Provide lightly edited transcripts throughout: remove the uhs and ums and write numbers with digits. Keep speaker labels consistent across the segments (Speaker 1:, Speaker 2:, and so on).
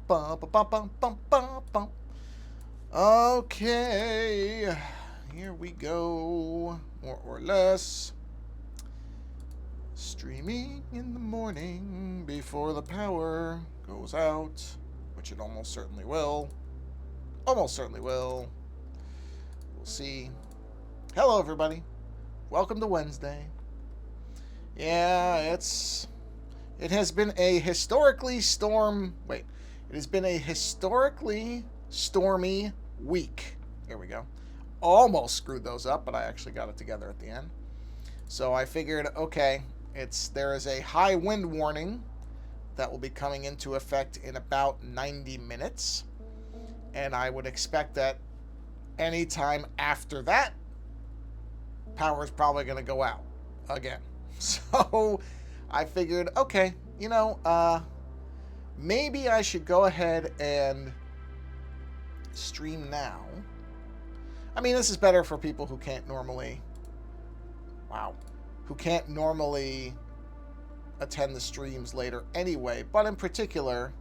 Speaker 1: bum, bum, bum, bum, bum, bum, bum. Okay, here we go. More or less. Streaming in the morning before the power goes out, which it almost certainly will. Almost certainly will. We'll see. Hello, everybody. Welcome to Wednesday. Yeah, it has been a historically It has been a historically stormy week. Here we go. Almost screwed those up, but I actually got it together at the end. So I figured, okay, there is a high wind warning that will be coming into effect in about 90 minutes. And I would expect that anytime after that, power is probably going to go out again. So I figured, okay, maybe I should go ahead and stream now. I mean, this is better for people who can't normally, who can't normally attend the streams later anyway, but in particular,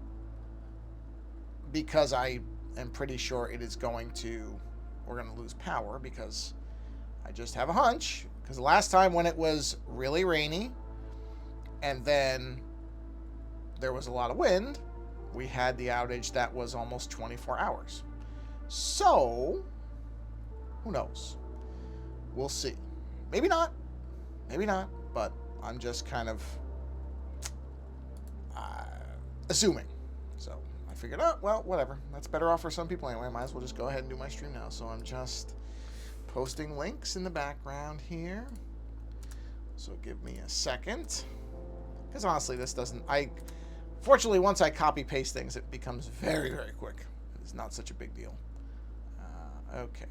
Speaker 1: because I am pretty sure we're going to lose power, because I just have a hunch, because the last time when it was really rainy and then there was a lot of wind, we had the outage that was almost 24 hours. So, who knows? We'll see. Maybe not, but I'm just kind of assuming. So I figured, well, whatever. That's better off for some people anyway. I might as well just go ahead and do my stream now. So I'm just posting links in the background here. So give me a second. Because honestly, fortunately, once I copy paste things, it becomes very, very quick. It's not such a big deal. Okay.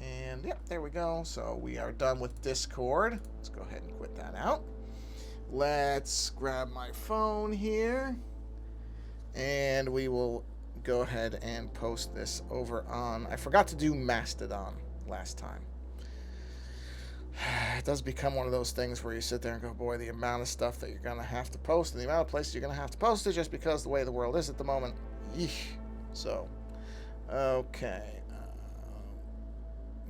Speaker 1: And yep, there we go. So we are done with Discord. Let's go ahead and quit that out. Let's grab my phone here. And we will go ahead and post this over on... I forgot to do Mastodon last time. It does become one of those things where you sit there and go, boy, the amount of stuff that you're going to have to post and the amount of places you're going to have to post it just because the way the world is at the moment. Yeesh. So, okay.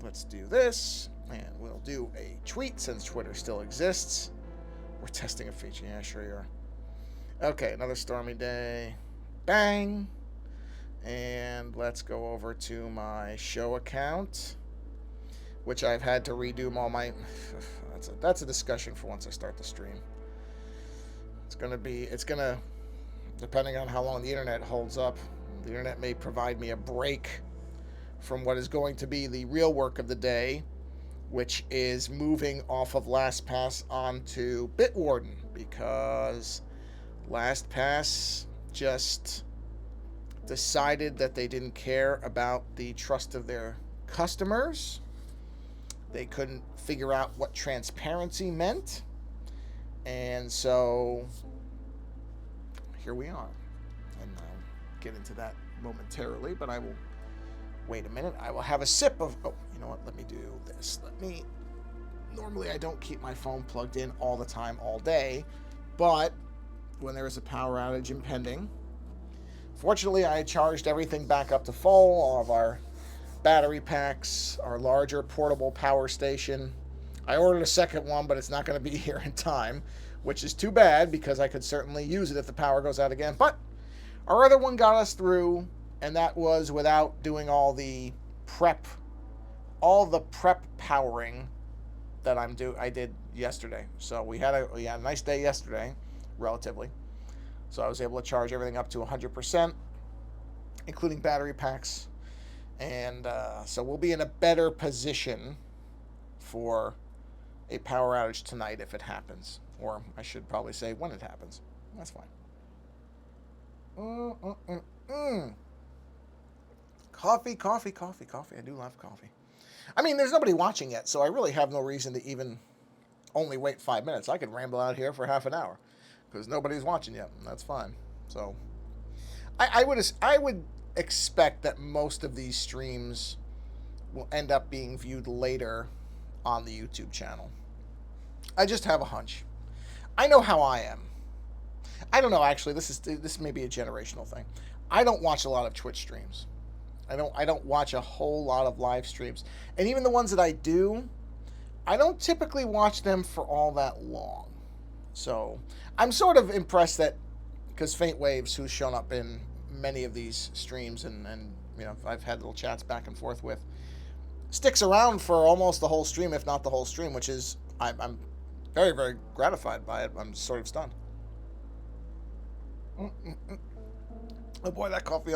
Speaker 1: Let's do this. And we'll do a tweet since Twitter still exists. We're testing a feature. Yeah, sure you are. Okay, another stormy day. Bang. And let's go over to my show account, which I've had to redo all my... That's a discussion for once I start the stream. It's going to, depending on how long the internet holds up, the internet may provide me a break from what is going to be the real work of the day, which is moving off of LastPass onto Bitwarden, because LastPass just decided that they didn't care about the trust of their customers. They couldn't figure out what transparency meant. And so here we are. And I'll get into that momentarily, but I will wait a minute. I will have a sip of... Oh, you know what? Let me do this. Normally, I don't keep my phone plugged in all the time, all day. But when there is a power outage impending... Fortunately, I charged everything back up to full. All of our battery packs, our larger portable power station. I ordered a second one, but it's not going to be here in time, which is too bad because I could certainly use it if the power goes out again. But our other one got us through, and that was without doing all the prep powering that I did yesterday. So we had a nice day yesterday, relatively. So I was able to charge everything up to 100%, including battery packs. And so we'll be in a better position for a power outage tonight if it happens. Or I should probably say when it happens. That's fine. Coffee. I do love coffee. I mean, there's nobody watching yet, so I really have no reason to even only wait 5 minutes. I could ramble out here for half an hour because nobody's watching yet, and that's fine. So I would expect that most of these streams will end up being viewed later on the YouTube channel. I just have a hunch. I know how I am. I don't know, actually. This may be a generational thing. I don't watch a lot of Twitch streams. I don't watch a whole lot of live streams. And even the ones that I do, I don't typically watch them for all that long. So I'm sort of impressed that, because Faint Waves, who's shown up in many of these streams and I've had little chats back and forth with, sticks around for almost the whole stream, if not the whole stream, which is I'm very, very gratified by it. I'm sort of stunned. Oh boy, that coffee!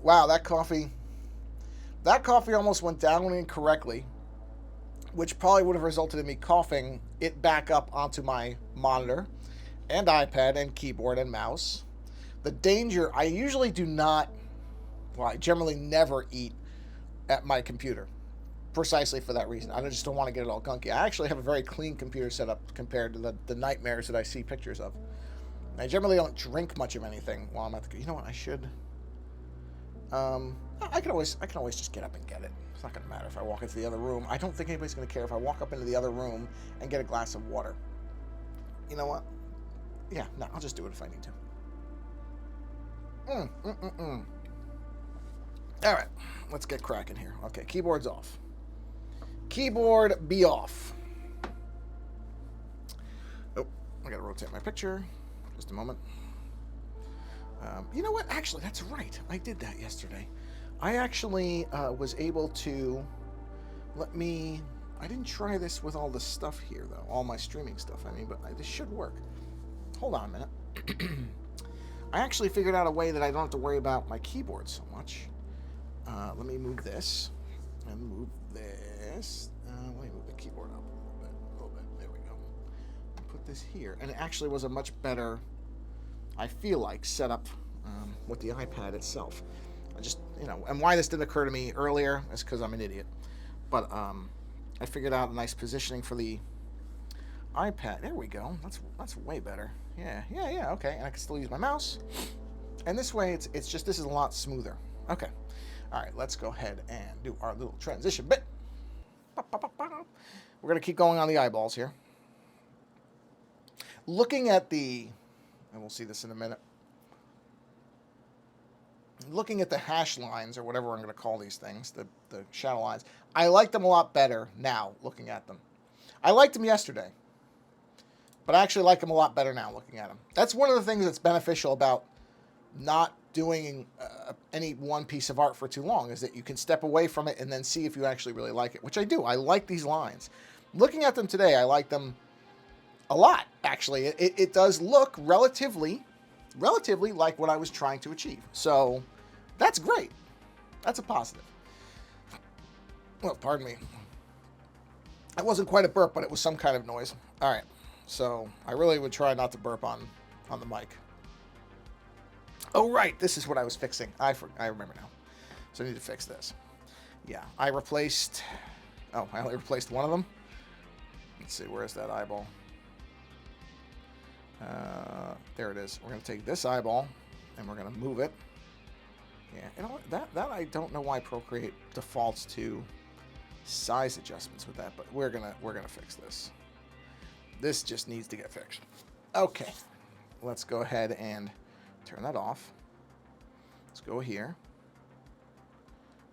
Speaker 1: Wow, that coffee almost went down incorrectly, which probably would have resulted in me coughing it back up onto my monitor and iPad and keyboard and mouse. The danger, I usually do not, well, I generally never eat at my computer, precisely for that reason. I just don't want to get it all gunky. I actually have a very clean computer setup compared to the nightmares that I see pictures of. I generally don't drink much of anything while I'm at the. You know what? I should. I can always just get up and get it. It's not going to matter if I walk into the other room. I don't think anybody's going to care if I walk up into the other room and get a glass of water. You know what? Yeah, no, I'll just do it if I need to. All right, let's get cracking here. Okay, keyboard's off. Keyboard be off. Oh, I got to rotate my picture. Just a moment. You know what? Actually, that's right. I did that yesterday. I actually was able to I didn't try this with all the stuff here, though. All my streaming stuff, I mean, but this should work. Hold on a minute. I actually figured out a way that I don't have to worry about my keyboard so much. Let me move this. And move this. Let me move the keyboard up a little bit. There we go. Put this here. And it actually was a much better, I feel like, setup with the iPad itself. I just, and why this didn't occur to me earlier is because I'm an idiot. But I figured out a nice positioning for the iPad. There we go. That's way better. Yeah, okay. And I can still use my mouse. And this way, it's just, this is a lot smoother. Okay. All right, let's go ahead and do our little transition bit. We're going to keep going on the eyeballs here. Looking at and we'll see this in a minute. Looking at the hash lines, or whatever I'm going to call these things, the shadow lines, I like them a lot better now, looking at them. I liked them yesterday, but I actually like them a lot better now, looking at them. That's one of the things that's beneficial about not doing any one piece of art for too long, is that you can step away from it and then see if you actually really like it, which I do. I like these lines. Looking at them today, I like them a lot, actually. It does look relatively like what I was trying to achieve. So that's great. That's a positive. Well, pardon me. That wasn't quite a burp, but it was some kind of noise. All right. So I really would try not to burp on the mic. Oh, right. This is what I was fixing. I remember now. So I need to fix this. Yeah. I only replaced one of them. Let's see. Where's that eyeball? There it is. We're going to take this eyeball and we're going to move it. Yeah, that I don't know why Procreate defaults to size adjustments with that, but we're gonna fix this. This just needs to get fixed. Okay, let's go ahead and turn that off. Let's go here,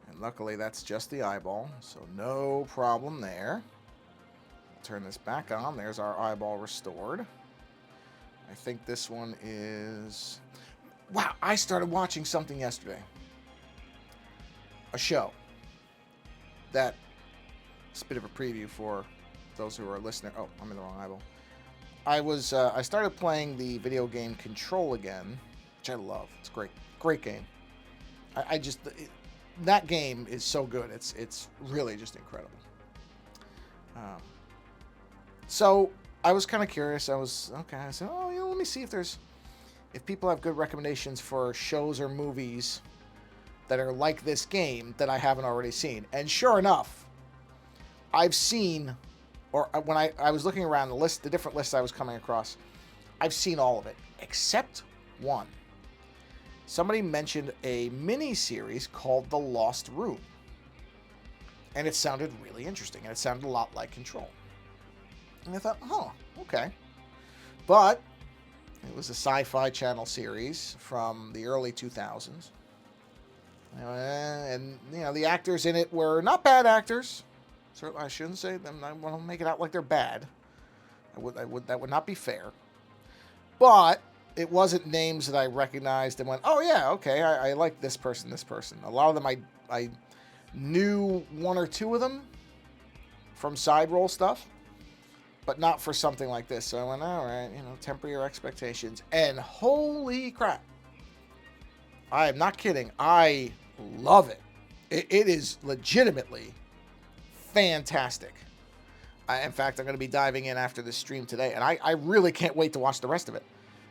Speaker 1: and luckily that's just the eyeball, so no problem there. Turn this back on. There's our eyeball restored. I think this one is... Wow, I started watching something yesterday. A show. It's a bit of a preview for those who are listening. Oh, I'm in the wrong eyeball. I started playing the video game Control again, which I love. It's great. Great game. That game is so good. It's really just incredible. So I was kind of curious. I said, let me see if people have good recommendations for shows or movies that are like this game that I haven't already seen. And sure enough, I've seen, or when I was looking around the different lists I was coming across, I've seen all of it, except one. Somebody mentioned a mini-series called The Lost Room. And it sounded really interesting, and it sounded a lot like Control. And I thought, okay. But It was a Sci-Fi Channel series from the early 2000s. And, the actors in it were not bad actors. Certainly, I shouldn't say them. I want to make it out like they're bad. That would not be fair. But it wasn't names that I recognized and went, oh yeah, okay, I like this person. A lot of them I knew one or two of them from side role stuff, but not for something like this. So I went, all right, temper your expectations. And holy crap, I am not kidding. I love it. It is legitimately fantastic. In fact, I'm going to be diving in after this stream today, and I really can't wait to watch the rest of it,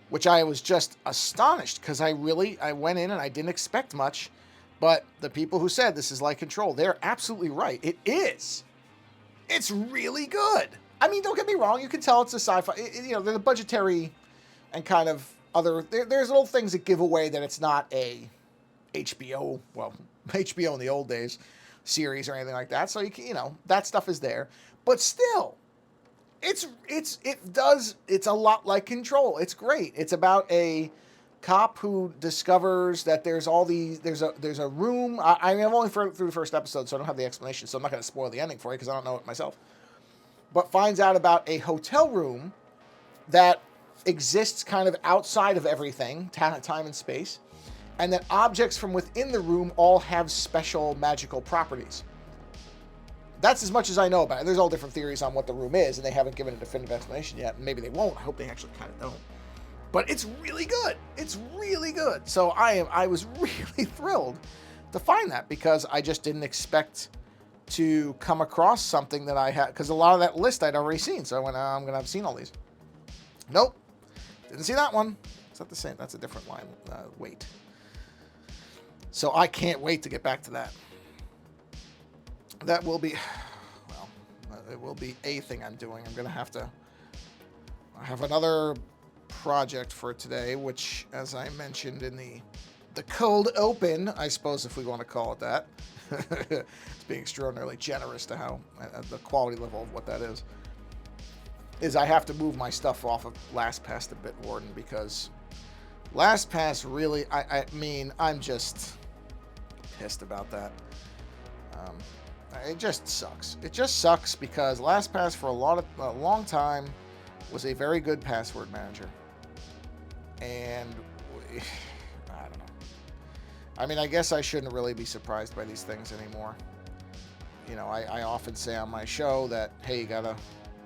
Speaker 1: which I was just astonished because I went in and I didn't expect much, but the people who said this is like Control, they're absolutely right. It is. It's really good. I mean, don't get me wrong. You can tell it's a sci-fi. The budgetary and kind of other. There's little things that give away that it's not a HBO. Well, HBO in the old days series or anything like that. So that stuff is there. But still, it's a lot like Control. It's great. It's about a cop who discovers that there's a room. I'm only through the first episode, so I don't have the explanation. So I'm not going to spoil the ending for you because I don't know it myself. But finds out about a hotel room that exists kind of outside of everything, time and space, and that objects from within the room all have special magical properties. That's as much as I know about it. There's all different theories on what the room is, and they haven't given a definitive explanation yet. Maybe they won't. I hope they actually kind of don't. But it's really good. It's really good. So I was really thrilled to find that because I just didn't expect to come across something that I had, because a lot of that list I'd already seen. So I went, I'm going to have seen all these. Nope. Didn't see that one. It's not the same. That's a different line. Wait. So I can't wait to get back to that. That will be, it will be a thing I'm doing. I'm going to have to, I have another project for today, which, as I mentioned in the cold open, I suppose if we want to call it that, it's being extraordinarily generous to how, the quality level of what that is I have to move my stuff off of LastPass to Bitwarden because LastPass really, I mean, I'm just pissed about that. It just sucks. It just sucks because LastPass for a long time was a very good password manager. And I don't know. I mean, I guess I shouldn't really be surprised by these things anymore. I often say on my show that, hey, you gotta,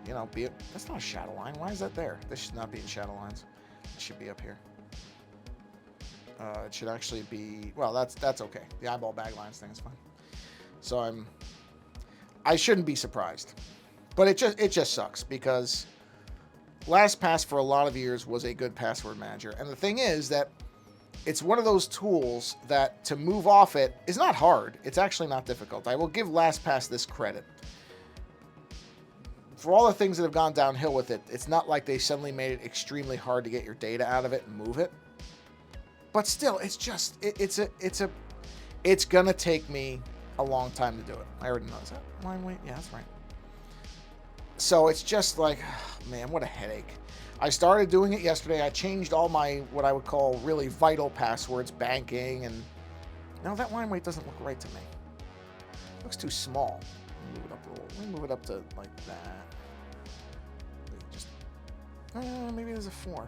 Speaker 1: that's not a shadow line. Why is that there? This should not be in shadow lines. It should be up here. It should actually be, well, that's okay. The eyeball bag lines thing is fine. So I shouldn't be surprised, but it just sucks because LastPass for a lot of years was a good password manager. And the thing is that it's one of those tools that to move off it is not hard. It's actually not difficult. I will give LastPass this credit. For all the things that have gone downhill with it, it's not like they suddenly made it extremely hard to get your data out of it and move it. But still, it's just, it's gonna take me a long time to do it. I already know that. Wait, yeah, that's right. So it's just like, oh, man, what a headache. I started doing it yesterday. I changed all my, what I would call really vital passwords, banking, and now that line weight doesn't look right to me. It looks too small. Let me move it up a little. Let me move it up to like that. Just, maybe there's a 4.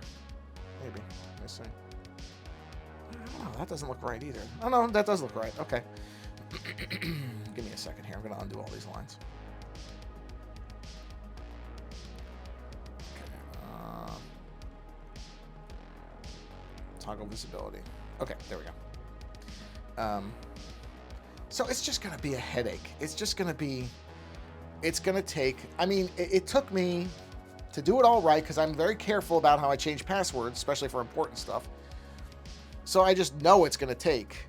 Speaker 1: Maybe. Let's see. Oh, that doesn't look right either. Oh, no, that does look right. Okay. Give me a second here. I'm going to undo all these lines. Okay. Toggle visibility. Okay, there we go. So it's just going to be a headache. It's just going to be... It's going to take... I mean, it took me to do it all right because I'm very careful about how I change passwords, especially for important stuff. So I just know it's going to take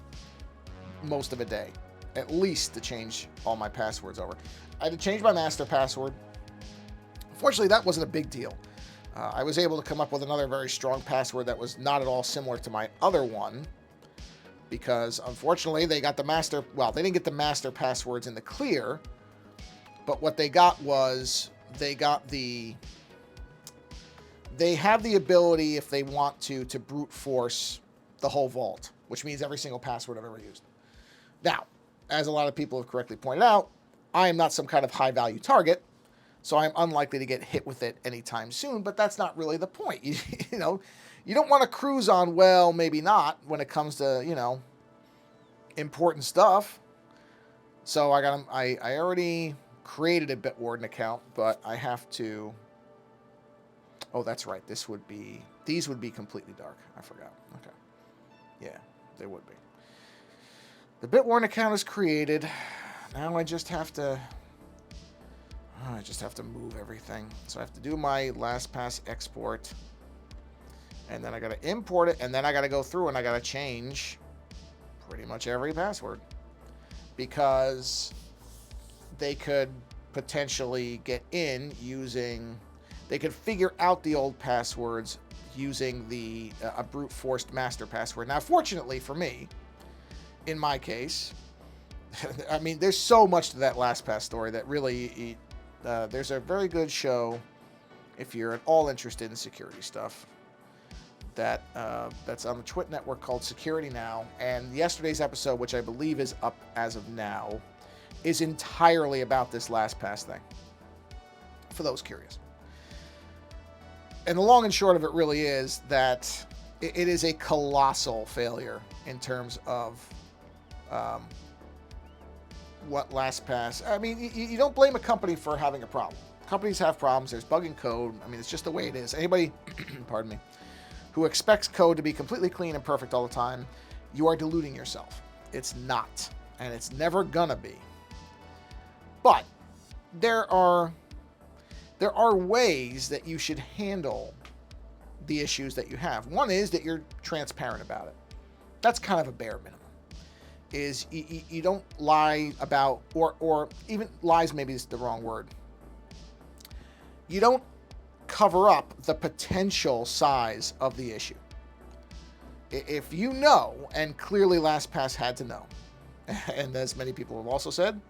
Speaker 1: most of a day, at least, to change all my passwords over. I had to change my master password. Fortunately, that wasn't a big deal. I was able to come up with another very strong password that was not at all similar to my other one, because unfortunately they got the master, well, they didn't get the master passwords in the clear, but what they got was they got the they have the ability, if they want to brute force the whole vault, which means every single password I've ever used. Now, as a lot of people have correctly pointed out, I am not some kind of high-value target, so I'm unlikely to get hit with it anytime soon, but that's not really the point. You know, you don't want to cruise on, well, maybe not, when it comes to, important stuff. So I already created a Bitwarden account, but I have to... Oh, that's right. These would be completely dark. I forgot. Okay. Yeah, they would be. The Bitwarden account is created. Now I just have to move everything. So I have to do my LastPass export. And then I got to import it, and then I got to go through and I got to change pretty much every password, because they could potentially get in using... They could figure out the old passwords using a brute forced master password. Now, fortunately for me, in my case, I mean, there's so much to that LastPass story that really, there's a very good show, if you're at all interested in security stuff, that's on the Twit network called Security Now. And yesterday's episode, which I believe is up as of now, is entirely about this LastPass thing, for those curious. And the long and short of it really is that it is a colossal failure in terms of what LastPass... I mean, you don't blame a company for having a problem. Companies have problems. There's bugging code. I mean, it's just the way it is. Anybody, pardon me, who expects code to be completely clean and perfect all the time, you are deluding yourself. It's not. And it's never gonna be. But there are ways that you should handle the issues that you have. One is that you're transparent about it. That's kind of a bare minimum. Is you don't lie about, or even lies maybe is the wrong word. You don't cover up the potential size of the issue. If you know, and clearly LastPass had to know, and as many people have also said,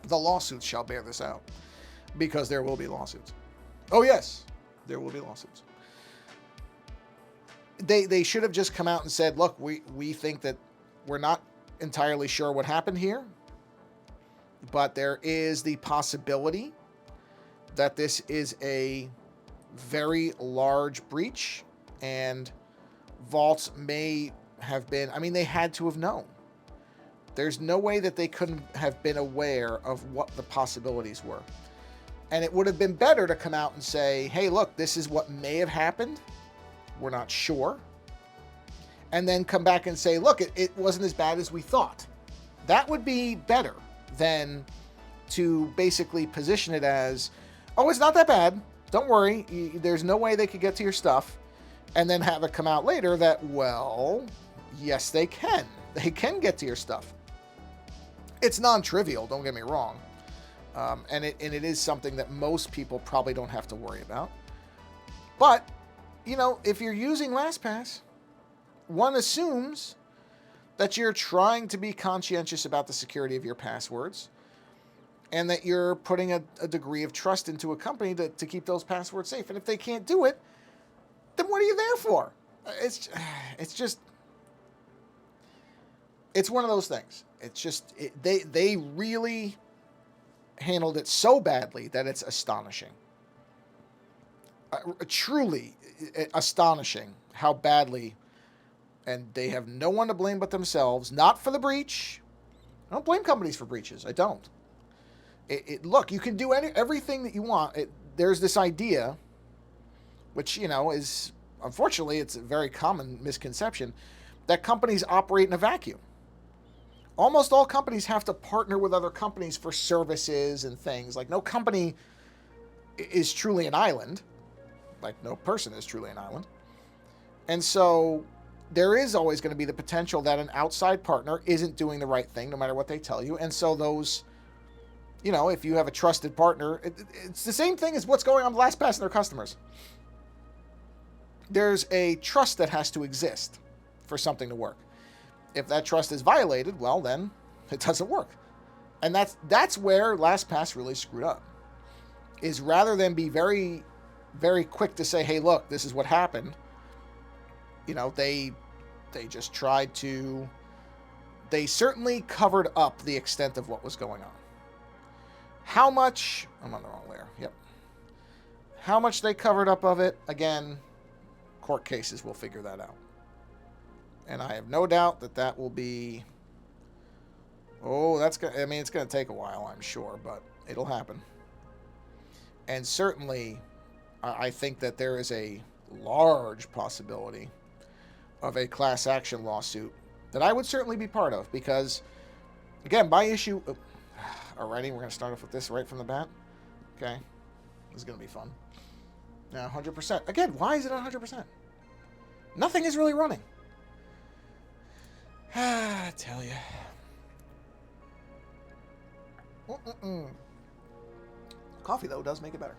Speaker 1: the lawsuits shall bear this out. Because there will be lawsuits. Oh, yes, there will be lawsuits. They should have just come out and said, look, we think that we're not entirely sure what happened here, but there is the possibility that this is a very large breach, and vaults may have been... I mean, they had to have known. There's no way that they couldn't have been aware of what the possibilities were. And it would have been better to come out and say, hey, look, this is what may have happened. We're not sure. And then come back and say, look, it wasn't as bad as we thought. That would be better than to basically position it as, oh, it's not that bad. Don't worry. There's no way they could get to your stuff. And then have it come out later that, well, yes, they can. They can get to your stuff. It's non-trivial, don't get me wrong. And it is something that most people probably don't have to worry about. But, if you're using LastPass, one assumes that you're trying to be conscientious about the security of your passwords, and that you're putting a degree of trust into a company to keep those passwords safe. And if they can't do it, then what are you there for? It's one of those things. It's just, they really handled it so badly that it's astonishing. Truly astonishing how badly, and they have no one to blame but themselves, not for the breach. I don't blame companies for breaches. I don't. Look, you can do everything that you want. There's this idea, which, is, unfortunately, it's a very common misconception, that companies operate in a vacuum. Almost all companies have to partner with other companies for services and things. Like, no company is truly an island. Like, no person is truly an island. And so there is always going to be the potential that an outside partner isn't doing the right thing, no matter what they tell you. And so those, if you have a trusted partner, it's the same thing as what's going on with LastPass and their customers. There's a trust that has to exist for something to work. If that trust is violated, well, then it doesn't work. And that's where LastPass really screwed up. Is rather than be very very quick to say, hey, look, this is what happened. They just tried to. They certainly covered up the extent of what was going on. How much? I'm on the wrong layer. Yep. How much they covered up of it, again, court cases will figure that out. And I have no doubt that will be... Oh, it's going to take a while, I'm sure, but it'll happen. And certainly, I think that there is a large possibility of a class action lawsuit that I would certainly be part of, because, again, my issue... Alrighty, we're going to start off with this right from the bat. Okay. This is going to be fun. Now, 100%. Again, why is it 100%? Nothing is really running. I tell you. Coffee, though, does make it better.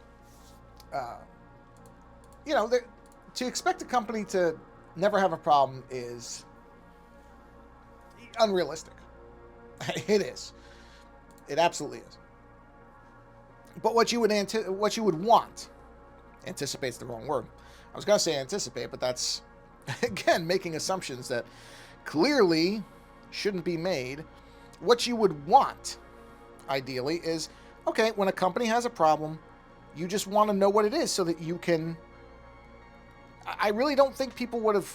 Speaker 1: To expect a company to never have a problem is unrealistic. It is. It absolutely is. But what you would want, anticipate's the wrong word. I was going to say anticipate, but that's, again, making assumptions that clearly shouldn't be made. What you would want, ideally, is, okay, when a company has a problem, you just want to know what it is so that you can... I really don't think people would have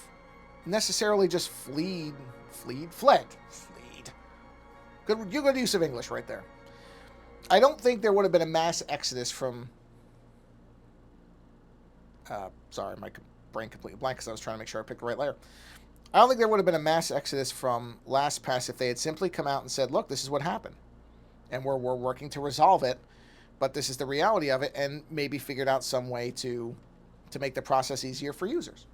Speaker 1: necessarily just fled. Good use of English right there. I don't think there would have been a mass exodus from... sorry, my brain completely blank because I was trying to make sure I picked the right layer. I don't think there would have been a mass exodus from LastPass if they had simply come out and said, look, this is what happened. And we're working to resolve it, but this is the reality of it, and maybe figured out some way to make the process easier for users.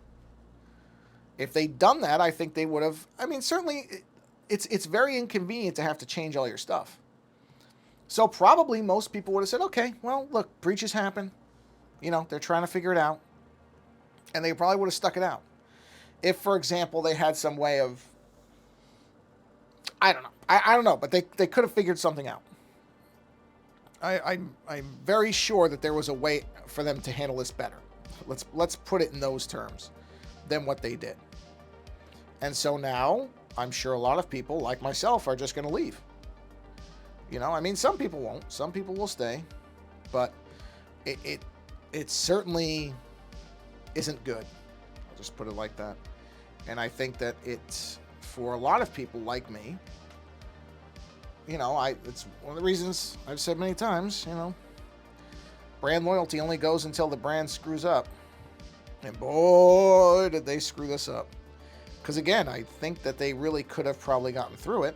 Speaker 1: If they'd done that, I think they would have... certainly... It's very inconvenient to have to change all your stuff. So probably most people would have said, okay, well, look, breaches happen. They're trying to figure it out. And they probably would have stuck it out. If, for example, they had some way of... I don't know. I don't know, but they could have figured something out. I'm very sure that there was a way for them to handle this better. Let's put it in those terms than what they did. And so now... I'm sure a lot of people, like myself, are just going to leave. Some people won't. Some people will stay. But it certainly isn't good. I'll just put it like that. And I think that it's, for a lot of people like me, it's one of the reasons I've said many times, brand loyalty only goes until the brand screws up. And boy, did they screw this up. Because, again, I think that they really could have probably gotten through it.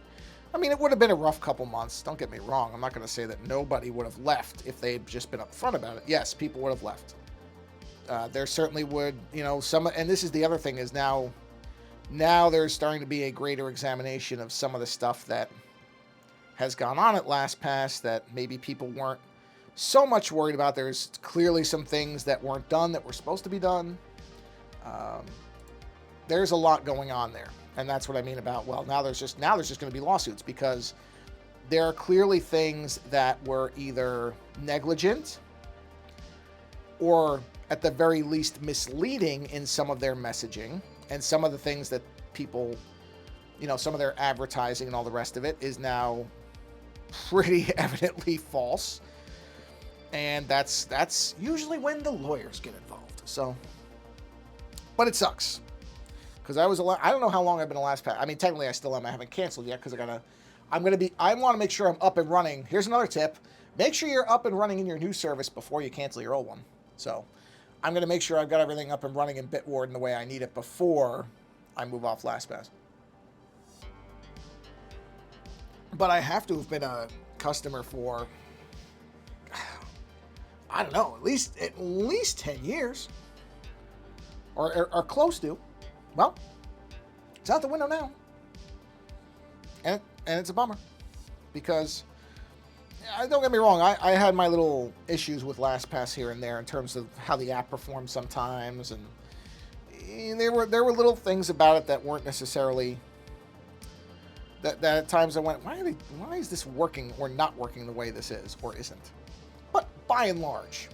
Speaker 1: It would have been a rough couple months. Don't get me wrong. I'm not going to say that nobody would have left if they had just been upfront about it. Yes, people would have left. There certainly would, some... And this is the other thing is now there's starting to be a greater examination of some of the stuff that has gone on at LastPass that maybe people weren't so much worried about. There's clearly some things that weren't done that were supposed to be done. There's a lot going on there, and that's what I mean about, well, now there's just going to be lawsuits, because there are clearly things that were either negligent or at the very least misleading in some of their messaging, and some of the things that people, some of their advertising and all the rest of it is now pretty evidently false, and that's usually when the lawyers get involved. So, but it sucks. Because I don't know how long I've been a LastPass. Technically I still am. I haven't canceled yet because I want to make sure I'm up and running. Here's another tip. Make sure you're up and running in your new service before you cancel your old one. So I'm going to make sure I've got everything up and running in Bitwarden the way I need it before I move off LastPass. But I have to have been a customer for, I don't know, at least 10 years. Or close to. Well, it's out the window now. And it's a bummer. Because, don't get me wrong, I had my little issues with LastPass here and there in terms of how the app performed sometimes. And there were little things about it that weren't necessarily... That at times I went, why is this working or not working the way this is or isn't? But by and large,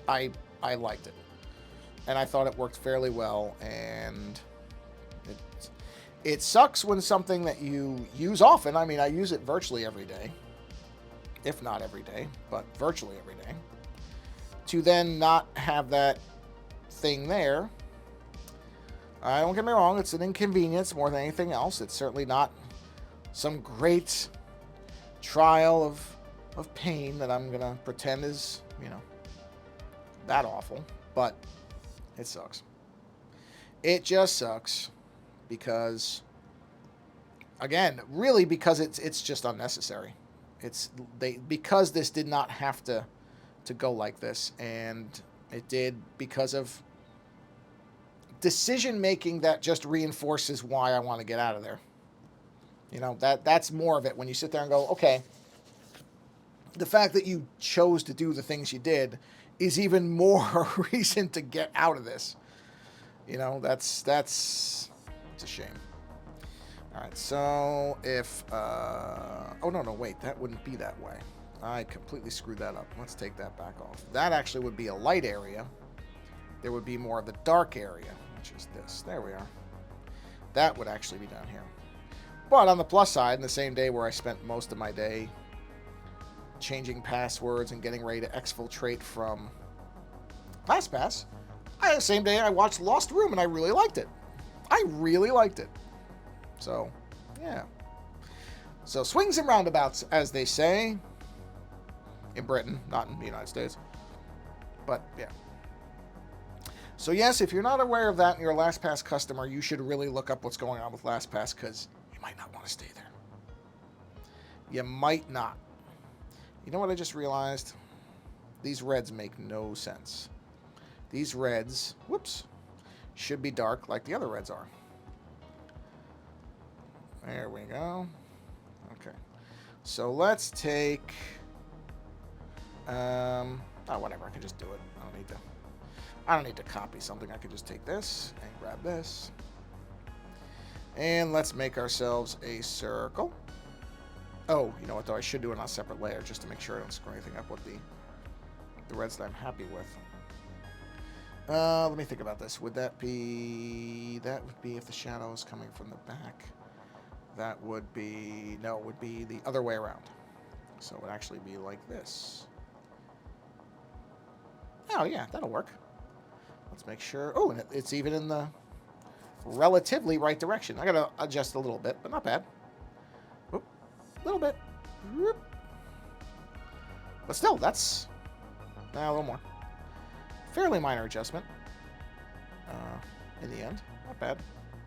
Speaker 1: I I liked it. And I thought it worked fairly well, and it sucks when something that you use often, I mean, I use it virtually every day, if not every day, but virtually every day, to then not have that thing there. Don't get me wrong, it's an inconvenience more than anything else. It's certainly not some great trial of pain that I'm going to pretend is, that awful, but it sucks. It just sucks because, again, really because it's just unnecessary. Because this did not have to go like this, and it did because of decision making that just reinforces why I want to get out of there. That's more of it when you sit there and go, okay, the fact that you chose to do the things you did is even more reason to get out of this. That's it's a shame. All right, so if oh no, wait, that wouldn't be that way. I completely screwed that up. Let's take that back off. That actually would be a light area. There would be more of the dark area, which is this. There we are. That would actually be down here. But on the plus side, in the same day where I spent most of my day changing passwords and getting ready to exfiltrate from LastPass, the same day I watched Lost Room and I really liked it. So, yeah. So, swings and roundabouts, as they say. In Britain, not in the United States. But, yeah. So, yes, if you're not aware of that and you're a LastPass customer, you should really look up what's going on with LastPass, because you might not want to stay there. You might not. You know what I just realized? These reds make no sense. These reds, whoops, should be dark like the other reds are. There we go. Okay. So let's take, whatever, I can just do it. I don't need to copy something. I can just take this and grab this. And let's make ourselves a circle. Oh, you know what though? I should do it on a separate layer just to make sure I don't screw anything up with the reds that I'm happy with. Let me think about this. That would be if the shadow is coming from the back. That would be, no, it would be the other way around. So it would actually be like this. Oh yeah, that'll work. Let's make sure. Oh, and it's even in the relatively right direction. I gotta adjust a little bit, but not bad. Oop, a little bit. Whoop. But still, that's a little more. Fairly minor adjustment. In the end, not bad.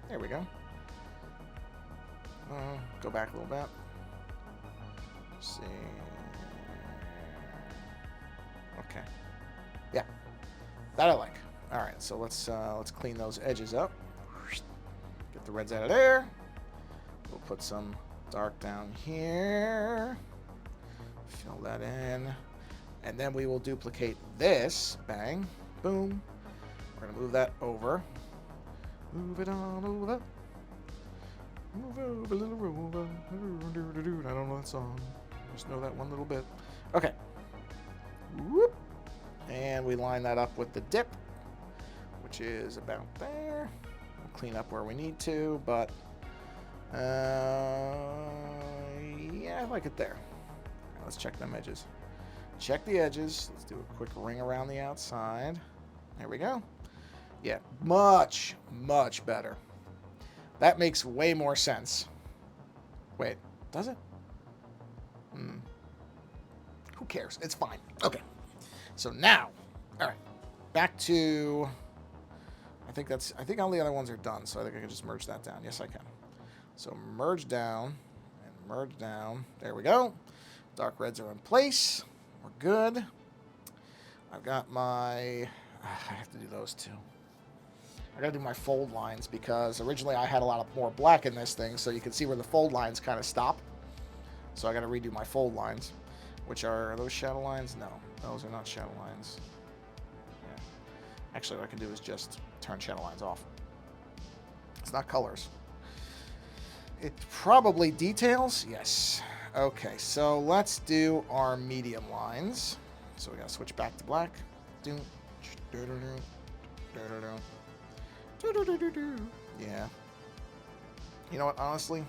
Speaker 1: There we go. Go back a little bit. Let's see. Okay. Yeah, that I like. All right, so let's clean those edges up. Get the reds out of there. We'll put some dark down here. Fill that in. And then we will duplicate this. Bang. Boom. We're going to move that over. Move it on over. Move over, little rover. I don't know that song. Just know that one little bit. Okay. Whoop. And we line that up with the dip, which is about there. We'll clean up where we need to, but yeah, I like it there. Right, let's check them edges. Check the edges. Let's do a quick ring around the outside. There we go. Yeah, much, much better. That makes way more sense. Wait, does it? Who cares? It's fine. Okay. So now, all right, back to, I think all the other ones are done, so I think I can just merge that down. Yes, I can. So merge down and merge down. There we go. Dark reds are in place. We're good. I've got I have to do those too. I gotta do my fold lines because originally I had a lot more black in this thing, so you can see where the fold lines kind of stop. So I gotta redo my fold lines, which are those shadow lines? No, those are not shadow lines. Yeah. Actually, what I can do is just turn shadow lines off. It's not colors. It's probably details. Yes. Okay, so let's do our medium lines. So we gotta switch back to black. Yeah. You know what? Honestly,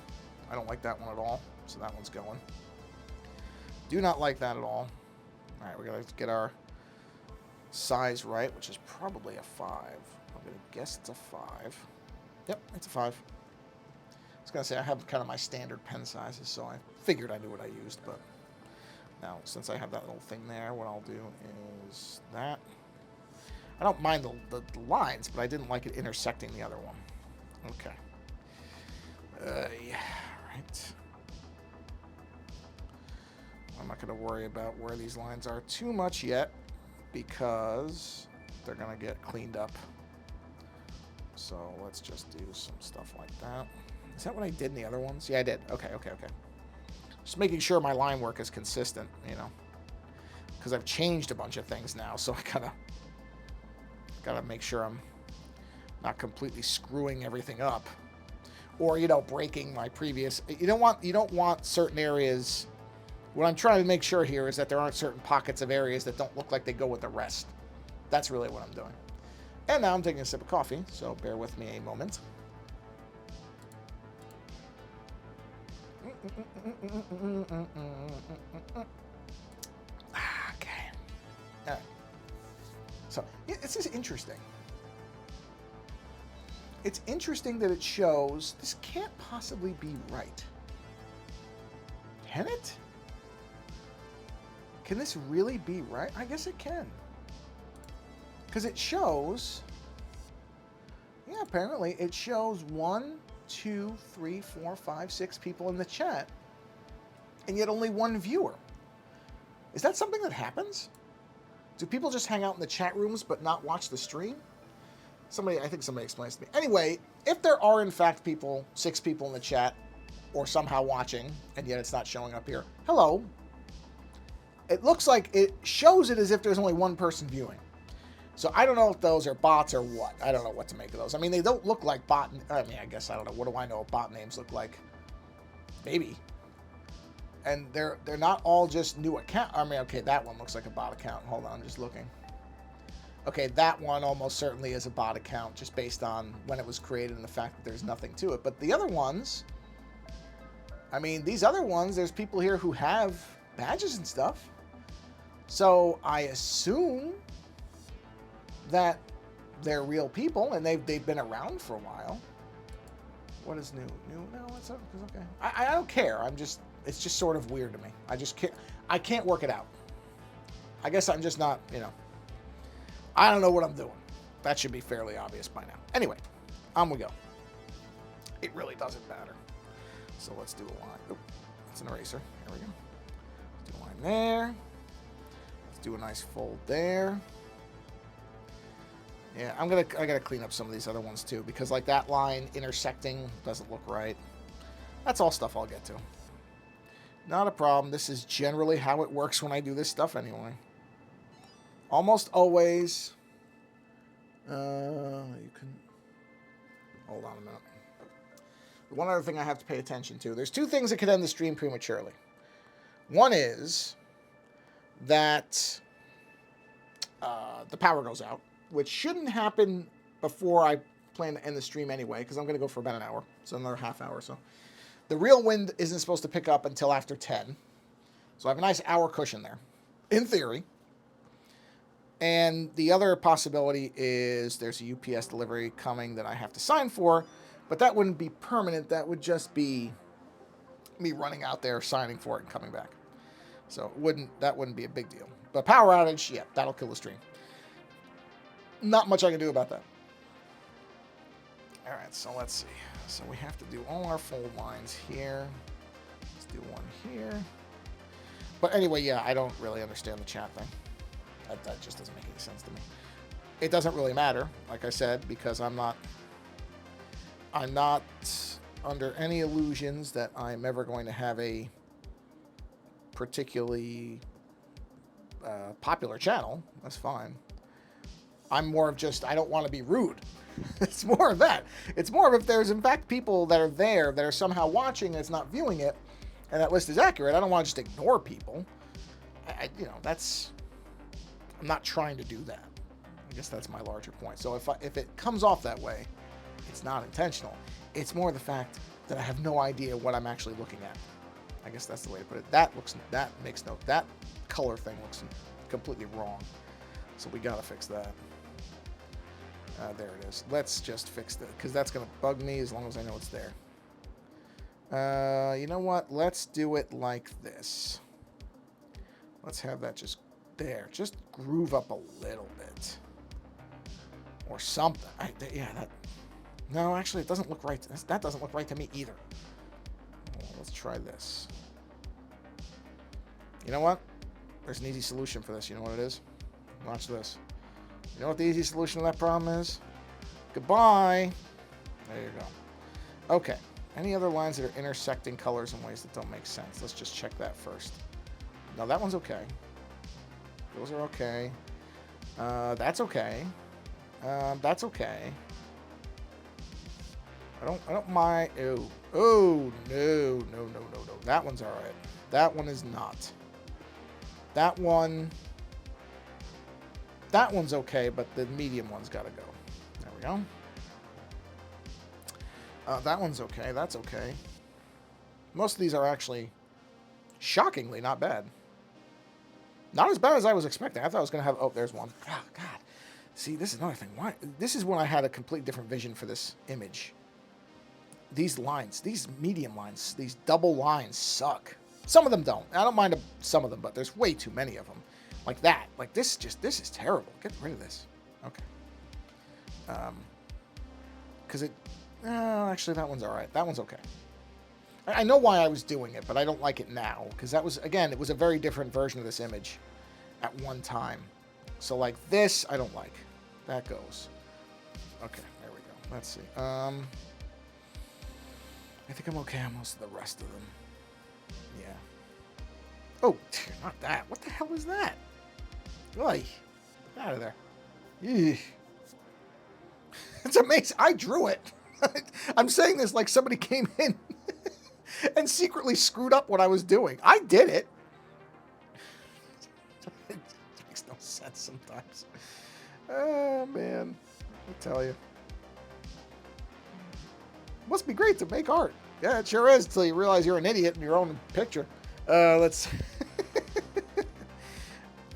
Speaker 1: I don't like that one at all. So that one's going. Do not like that at all. All right, we gotta get our size right, which is probably a 5. I'm gonna guess it's a 5. Yep, it's a 5. I was gonna say I have kind of my standard pen sizes, so I figured I knew what I used, but now since I have that little thing there, what I'll do is that. I don't mind the lines, but I didn't like it intersecting the other one. Okay. Yeah, right. I'm not going to worry about where these lines are too much yet because they're going to get cleaned up. So let's just do some stuff like that. Is that what I did in the other ones? Yeah, I did. Okay. Just making sure my line work is consistent, you know, because I've changed a bunch of things now, so I gotta make sure I'm not completely screwing everything up, or you know, breaking my previous. You don't want certain areas. What I'm trying to make sure here is that there aren't certain pockets of areas that don't look like they go with the rest. That's really what I'm doing. And now I'm taking a sip of coffee, so bear with me a moment. Okay. All right. So, yeah, this is interesting. It's interesting that it shows this can't possibly be right. Can it? Can this really be right? I guess it can. Because it shows... Yeah, apparently it shows 1, 2, 3, 4, 5, 6 people in the chat, and yet only 1 viewer. Is that something that happens? Do people just hang out in the chat rooms but not watch the stream? I think somebody explains to me. Anyway, if there are in fact 6 people in the chat, or somehow watching, and yet it's not showing up here, hello. It looks like it shows it as if there's only 1 person viewing. So I don't know if those are bots or what. I don't know what to make of those. I mean, they don't look like bot... I mean, I guess I don't know. What do I know what bot names look like? Maybe. And they're not all just new account. I mean, okay, that one looks like a bot account. Hold on, I'm just looking. Okay, that one almost certainly is a bot account, just based on when it was created and the fact that there's nothing to it. But the other ones... I mean, these other ones, there's people here who have badges and stuff. So I assume that they're real people and they've been around for a while. What is new? No, what's up? Okay. I don't care. It's just sort of weird to me. I can't work it out. I guess I'm just not, you know. I don't know what I'm doing. That should be fairly obvious by now. Anyway, on we go. It really doesn't matter. So let's do a line. Oh, that's an eraser. Here we go. Let's do a line there. Let's do a nice fold there. Yeah, I gotta clean up some of these other ones too, because like that line intersecting doesn't look right. That's all stuff I'll get to. Not a problem. This is generally how it works when I do this stuff anyway. Almost always. You can hold on a minute. One other thing I have to pay attention to. There's 2 things that could end the stream prematurely. One is that the power goes out, which shouldn't happen before I plan to end the stream anyway, because I'm going to go for about an hour, so another half hour or so. The real wind isn't supposed to pick up until after 10, so I have a nice hour cushion there, in theory. And the other possibility is there's a UPS delivery coming that I have to sign for, but that wouldn't be permanent. That would just be me running out there, signing for it, and coming back. So that wouldn't be a big deal. But power outage, yeah, that'll kill the stream. Not much I can do about that. All right, so let's see. So we have to do all our fold lines here. Let's do one here. But anyway, yeah, I don't really understand the chat thing. That just doesn't make any sense to me. It doesn't really matter, like I said, because I'm not under any illusions that I'm ever going to have a particularly popular channel. That's fine. I'm more of just, I don't want to be rude. It's more of that. It's more of if there's, in fact, people that are there that are somehow watching and it's not viewing it, and that list is accurate, I don't want to just ignore people. I'm not trying to do that. I guess that's my larger point. So if it comes off that way, it's not intentional. It's more the fact that I have no idea what I'm actually looking at. I guess that's the way to put it. That color thing looks completely wrong. So we gotta fix that. There it is. Let's just fix that, because that's gonna bug me as long as I know it's there. You know what? Let's do it like this. Let's have that just there. Just groove up a little bit. Or something. Yeah, that... No, actually, it doesn't look right. That doesn't look right to me either. Well, let's try this. You know what? There's an easy solution for this. You know what it is? Watch this. You know what the easy solution to that problem is? Goodbye. There you go. Okay. Any other lines that are intersecting colors in ways that don't make sense? Let's just check that first. No, that one's okay. Those are okay. That's okay. That's okay. I don't mind. Oh, no. That one's all right. That one is not. That one's okay, but the medium one's got to go. There we go. That one's okay. That's okay. Most of these are actually shockingly not bad. Not as bad as I was expecting. I thought I was going to have... Oh, there's one. Oh, God. See, this is another thing. Why? This is when I had a complete different vision for this image. These lines, these medium lines, these double lines suck. Some of them don't. I don't mind some of them, but there's way too many of them. Like that. Like this is terrible. Get rid of this. Okay. Because it... actually, that one's all right. That one's okay. I know why I was doing it, but I don't like it now. Because that was, again, it was a very different version of this image at one time. So, like, this, I don't like. That goes. Okay, there we go. Let's see. I think I'm okay on most of the rest of them. Yeah. Oh, not that. What the hell is that? Oy. Get out of there. Eesh. It's amazing. I drew it. I'm saying this like somebody came in and secretly screwed up what I was doing. I did it. It makes no sense sometimes. Oh, man. I tell you. Must be great to make art. Yeah, it sure is, until you realize you're an idiot in your own picture. Let's...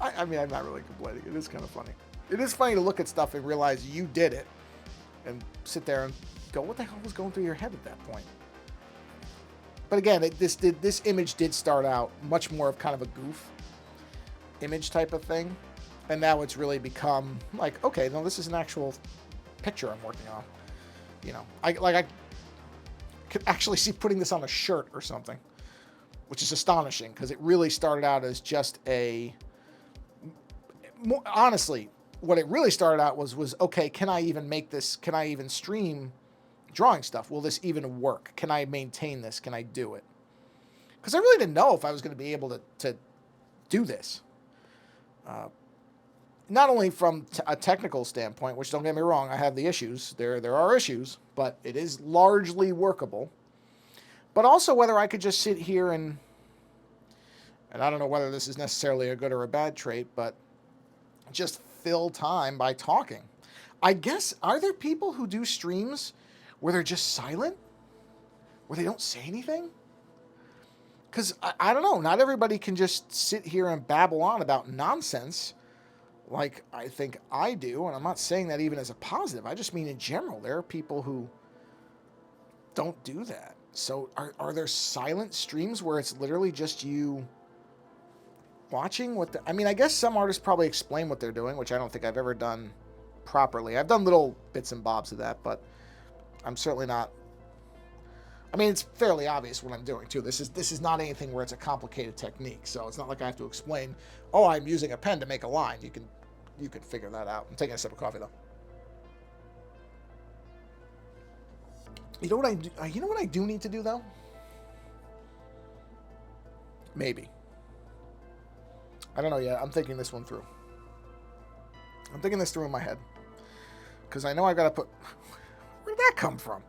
Speaker 1: I mean, I'm not really complaining. It is kind of funny. It is funny to look at stuff and realize you did it. And sit there and go, what the hell was going through your head at that point? But again, this image did start out much more of kind of a goof image type of thing. And now it's really become like, okay, no, this is an actual picture I'm working on. You know, I could actually see putting this on a shirt or something, which is astonishing because it really started out as just a... Honestly, what it really started out was, okay, can I even make this? Can I even stream drawing stuff? Will this even work? Can I maintain this? Can I do it? Because I really didn't know if I was going to be able to do this. Not only from a technical standpoint, which don't get me wrong, I have the issues. There are issues, but it is largely workable. But also whether I could just sit here and I don't know whether this is necessarily a good or a bad trait, but just fill time by talking. I guess, are there people who do streams where they're just silent? Where they don't say anything? Because, I don't know, not everybody can just sit here and babble on about nonsense like I think I do, and I'm not saying that even as a positive. I just mean in general, there are people who don't do that. So are there silent streams where it's literally just you watching what I mean, I guess some artists probably explain what they're doing, which I don't think I've ever done properly. I've done little bits and bobs of that, but I'm certainly not... I mean, it's fairly obvious what I'm doing, too. This is not anything where it's a complicated technique, so it's not like I have to explain, oh, I'm using a pen to make a line. You can figure that out. I'm taking a sip of coffee, though. You know what I do need to do, though? Maybe. I don't know yet. I'm thinking this one through. I'm thinking this through in my head. Because I know I've got to put... Where did that come from?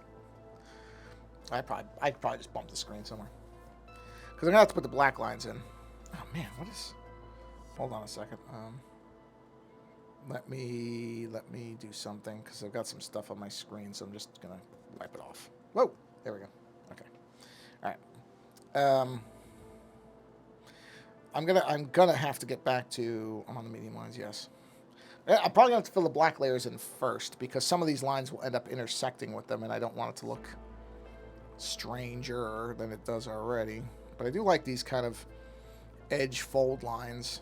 Speaker 1: I'd probably just bump the screen somewhere. Because I'm going to have to put the black lines in. Oh, man. What is... Hold on a second. Let me do something because I've got some stuff on my screen, so I'm just gonna wipe it off. Whoa, there we go. Okay, all right. I'm gonna have to get back to. I'm on the medium lines, yes. I'm probably gonna have to fill the black layers in first because some of these lines will end up intersecting with them, and I don't want it to look stranger than it does already. But I do like these kind of edge fold lines.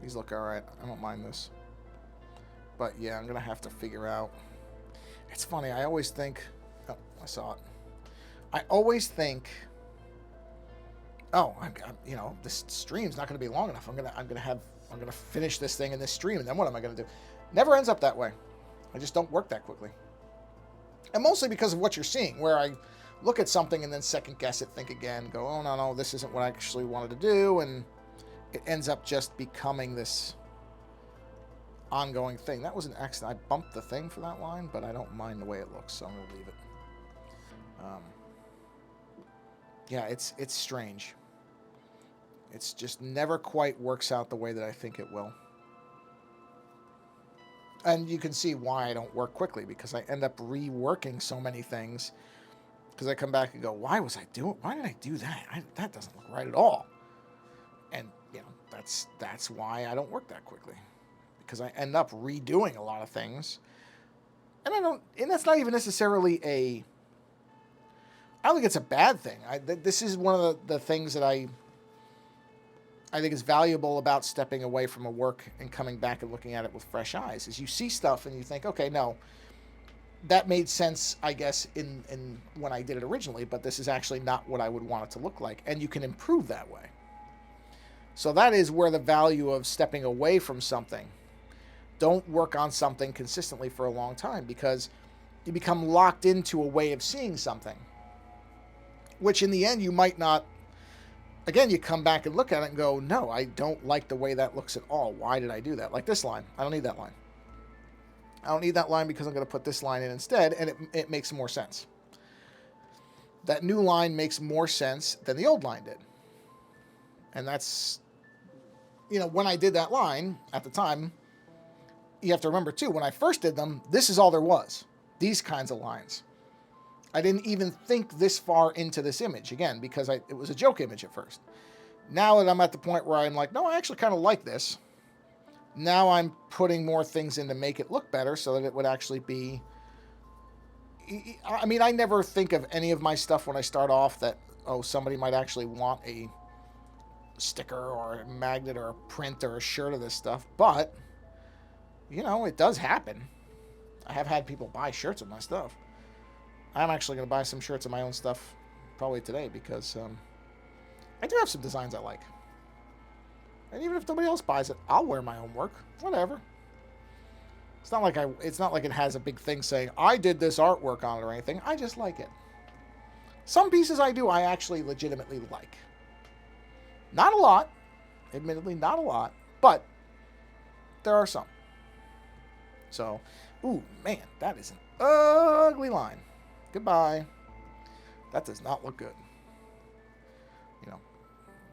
Speaker 1: These look all right. I don't mind this. But yeah, I'm gonna have to figure out. It's funny. I always think. Oh, I saw it. I always think. Oh, you know, this stream's not gonna be long enough. I'm gonna finish this thing in this stream, and then what am I gonna do? Never ends up that way. I just don't work that quickly. And mostly because of what you're seeing, where I look at something and then second guess it, think again, go, oh no, this isn't what I actually wanted to do, and it ends up just becoming this ongoing thing. That was an accident. I bumped the thing for that line, but I don't mind the way it looks, so I'm gonna leave it. Yeah, it's strange. It's just never quite works out the way that I think it will. And you can see why I don't work quickly, because I end up reworking so many things. Because I come back and go, why did I do that? That doesn't look right at all. And, you know, that's why I don't work that quickly. Because I end up redoing a lot of things. And that's not even necessarily I don't think it's a bad thing. This is one of the things that I think is valuable about stepping away from a work and coming back and looking at it with fresh eyes. Is you see stuff and you think, okay, no, that made sense, I guess, in when I did it originally, but this is actually not what I would want it to look like. And you can improve that way. So that is where the value of stepping away from something. Don't work on something consistently for a long time, because you become locked into a way of seeing something, which in the end you might not. Again, you come back and look at it and go, no, I don't like the way that looks at all. Why did I do that? Like this line. I don't need that line. I don't need that line because I'm going to put this line in instead, and it makes more sense. That new line makes more sense than the old line did. And that's, you know, when I did that line at the time, you have to remember too, when I first did them, this is all there was. These kinds of lines. I didn't even think this far into this image, again, because it was a joke image at first. Now that I'm at the point where I'm like, no, I actually kind of like this. Now I'm putting more things in to make it look better so that it would actually be. I mean, I never think of any of my stuff when I start off that, oh, somebody might actually want a sticker or a magnet or a print or a shirt of this stuff. But, you know, it does happen. I have had people buy shirts of my stuff. I'm actually going to buy some shirts of my own stuff probably today, because I do have some designs I like. And even if nobody else buys it, I'll wear my own work. Whatever. It's not like it has a big thing saying, I did this artwork on it or anything. I just like it. Some pieces I actually legitimately like. Not a lot. Admittedly, not a lot. But there are some. So, ooh, man, that is an ugly line. Goodbye. That does not look good. You know,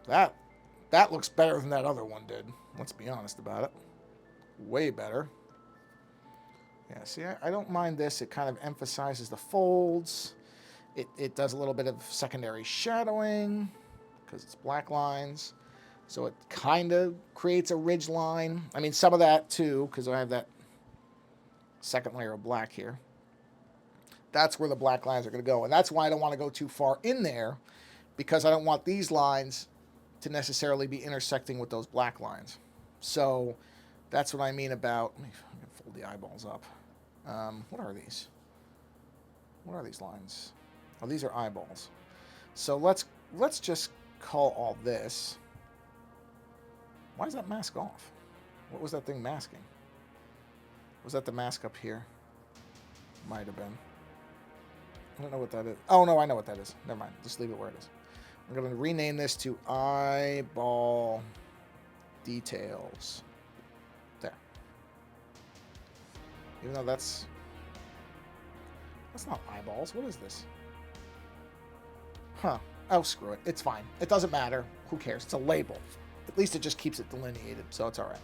Speaker 1: that looks better than that other one did. Let's be honest about it. Way better. Yeah, see, I don't mind this. It kind of emphasizes the folds. It does a little bit of secondary shadowing because it's black lines. So it kind of creates a ridge line. I mean, some of that too, because I have that second layer of black here. That's where the black lines are going to go. And that's why I don't want to go too far in there, because I don't want these lines to necessarily be intersecting with those black lines. So that's what I mean about, let me fold the eyeballs up. What are these? What are these lines? Oh, these are eyeballs. So let's just call all this. Why does that mask off? What was that thing masking? Was that the mask up here? Might have been. I don't know what that is. Oh, no, I know what that is. Never mind. Just leave it where it is. I'm going to rename this to eyeball details. There. Even though that's not eyeballs. What is this? Huh. Oh, screw it. It's fine. It doesn't matter. Who cares? It's a label. At least it just keeps it delineated, so it's all right.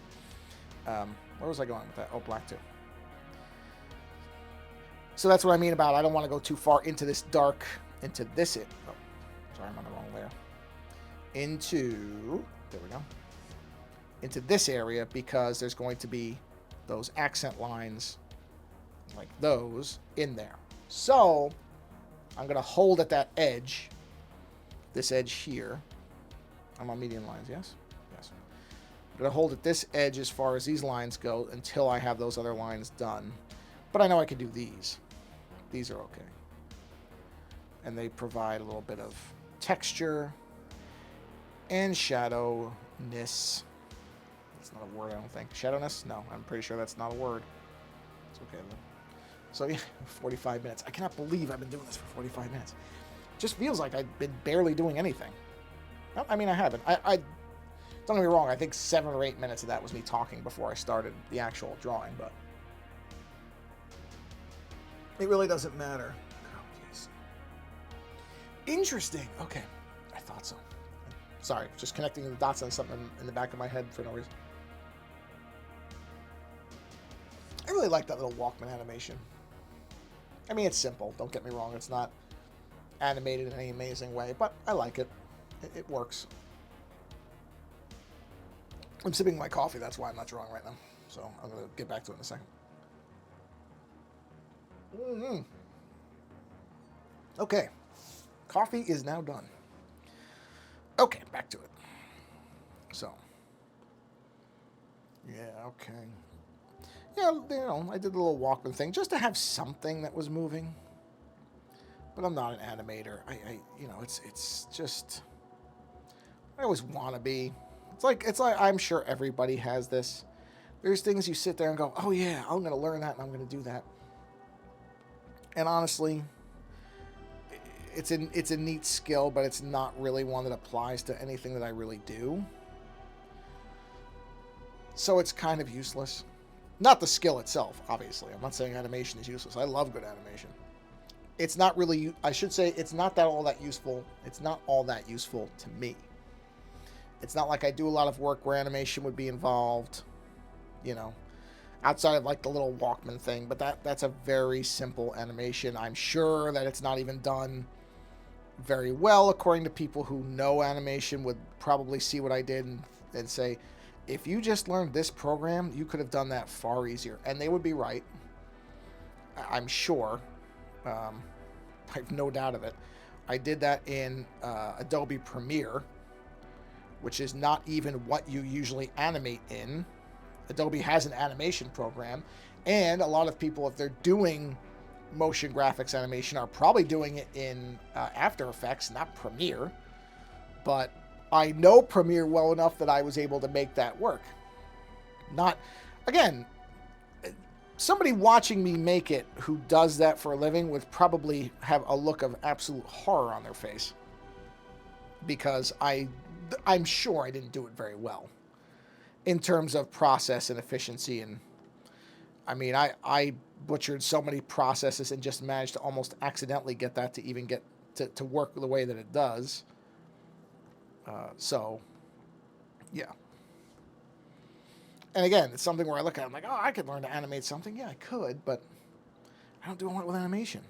Speaker 1: Where was I going with that? Oh, black 2. So that's what I mean about I don't want to go too far into this dark, into this it. Oh, sorry, I'm on the wrong layer. There we go. Into this area because there's going to be those accent lines like those in there. So I'm going to hold at that edge, this edge here. I'm on median lines, yes? Yes. I'm going to hold at this edge as far as these lines go until I have those other lines done. But I know I can do these. These are okay. And they provide a little bit of texture and shadowness. That's not a word, I don't think. Shadowness? No, I'm pretty sure that's not a word. It's okay, though. So, yeah, 45 minutes. I cannot believe I've been doing this for 45 minutes. It just feels like I've been barely doing anything. Well, I mean, I haven't. I don't get me wrong, I think 7 or 8 minutes of that was me talking before I started the actual drawing, but it really doesn't matter. Okay. Interesting. Okay. I thought so. Sorry, just connecting the dots on something in the back of my head for no reason. I really like that little Walkman animation. I mean, it's simple. Don't get me wrong. It's not animated in any amazing way, but I like it. It works. I'm sipping my coffee. That's why I'm not drawing right now. So I'm going to get back to it in a second. Okay. Coffee is now done. Okay, back to it. So. Yeah, okay. Yeah, you know, I did the little Walkman thing just to have something that was moving. But I'm not an animator. You know, it's just, I always want to be. It's like I'm sure everybody has this. There's things you sit there and go, oh yeah, I'm going to learn that and I'm going to do that. And honestly, it's a neat skill, but it's not really one that applies to anything that I really do. So it's kind of useless. Not the skill itself, obviously. I'm not saying animation is useless. I love good animation. It's not really, I should say, it's not that all that useful. It's not all that useful to me. It's not like I do a lot of work where animation would be involved, you know, outside of like the little Walkman thing. But that's a very simple animation. I'm sure that it's not even done very well, according to people who know animation would probably see what I did and say, if you just learned this program, you could have done that far easier. And they would be right. I'm sure. I have no doubt of it. I did that in Adobe Premiere, which is not even what you usually animate in. Adobe has an animation program, and a lot of people, if they're doing motion graphics animation, are probably doing it in After Effects, not Premiere. But I know Premiere well enough that I was able to make that work. Not, again, somebody watching me make it who does that for a living would probably have a look of absolute horror on their face. Because I'm sure I didn't do it very well in terms of process and efficiency. And I mean, I butchered so many processes and just managed to almost accidentally get that to even get to work the way that it does. So, yeah. And again, it's something where I look at it, I'm like, oh, I could learn to animate something. Yeah, I could, but I don't do a lot with animation.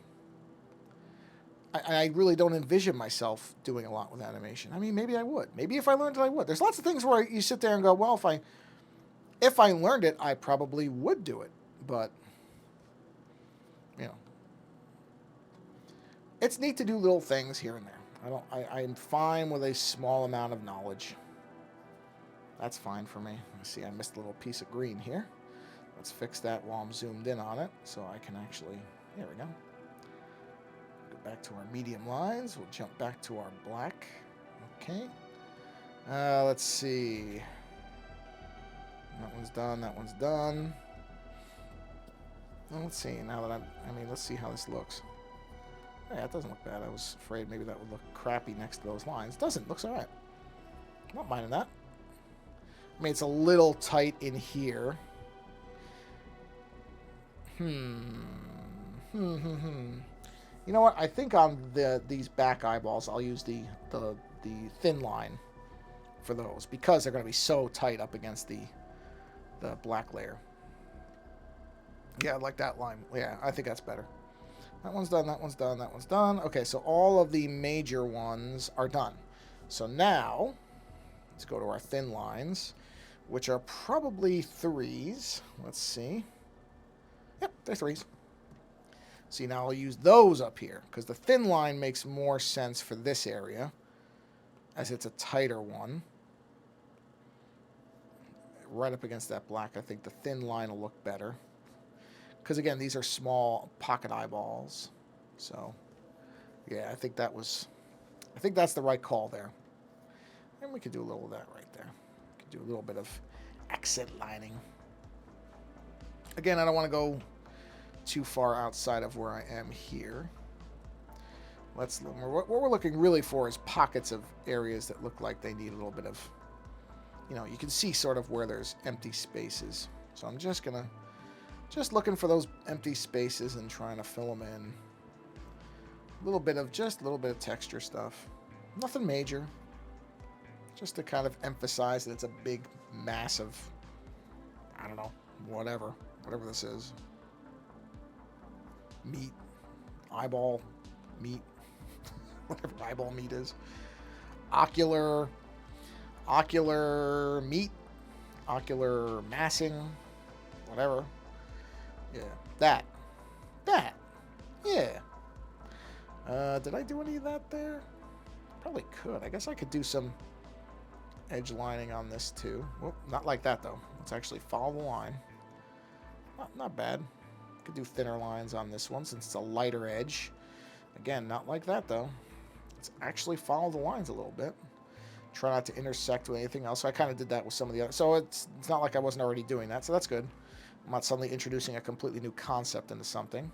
Speaker 1: I really don't envision myself doing a lot with animation. I mean, maybe I would. Maybe if I learned it, I would. There's lots of things where you sit there and go, well, if I learned it, I probably would do it. But, you know, it's neat to do little things here and there. I'm fine with a small amount of knowledge. That's fine for me. Let's see, I missed a little piece of green here. Let's fix that while I'm zoomed in on it so I can actually, there we go. Go back to our medium lines. We'll jump back to our black. Okay. Let's see. That one's done. That one's done. Well, let's see. Now that let's see how this looks. Yeah, it doesn't look bad. I was afraid maybe that would look crappy next to those lines. It doesn't. It looks all right. I'm not minding that. I mean, it's a little tight in here. You know what? I think on these back eyeballs, I'll use the thin line for those because they're going to be so tight up against the the black layer. Yeah, I like that line. Yeah, I think that's better. That one's done, that one's done, that one's done. Okay, so all of the major ones are done. So now, let's go to our thin lines, which are probably 3s. Let's see. Yep, they're 3s. See, now I'll use those up here, because the thin line makes more sense for this area, as it's a tighter one. Right up against that black, I think the thin line will look better. Because, again, these are small pocket eyeballs. So, yeah, I think that's the right call there. And we could do a little of that right there. We could do a little bit of accent lining. Again, I don't want to go too far outside of where I am here. What we're looking really for is pockets of areas that look like they need a little bit of, you can see sort of where there's empty spaces. So I'm just looking for those empty spaces and trying to fill them in. A little bit of texture stuff. Nothing major. Just to kind of emphasize that it's a big, massive, I don't know, whatever this is. Meat, eyeball, meat, whatever eyeball meat is. Ocular meat, ocular massing, whatever. Yeah, that, yeah. Did I do any of that there? Probably could. I guess I could do some edge lining on this too. Whoop, not like that though. Let's actually follow the line. Not bad. Could do thinner lines on this one since it's a lighter edge. Again, not like that though. Let's actually follow the lines a little bit. Try not to intersect with anything else. So I kind of did that with some of the other. So it's not like I wasn't already doing that. So that's good. I'm not suddenly introducing a completely new concept into something,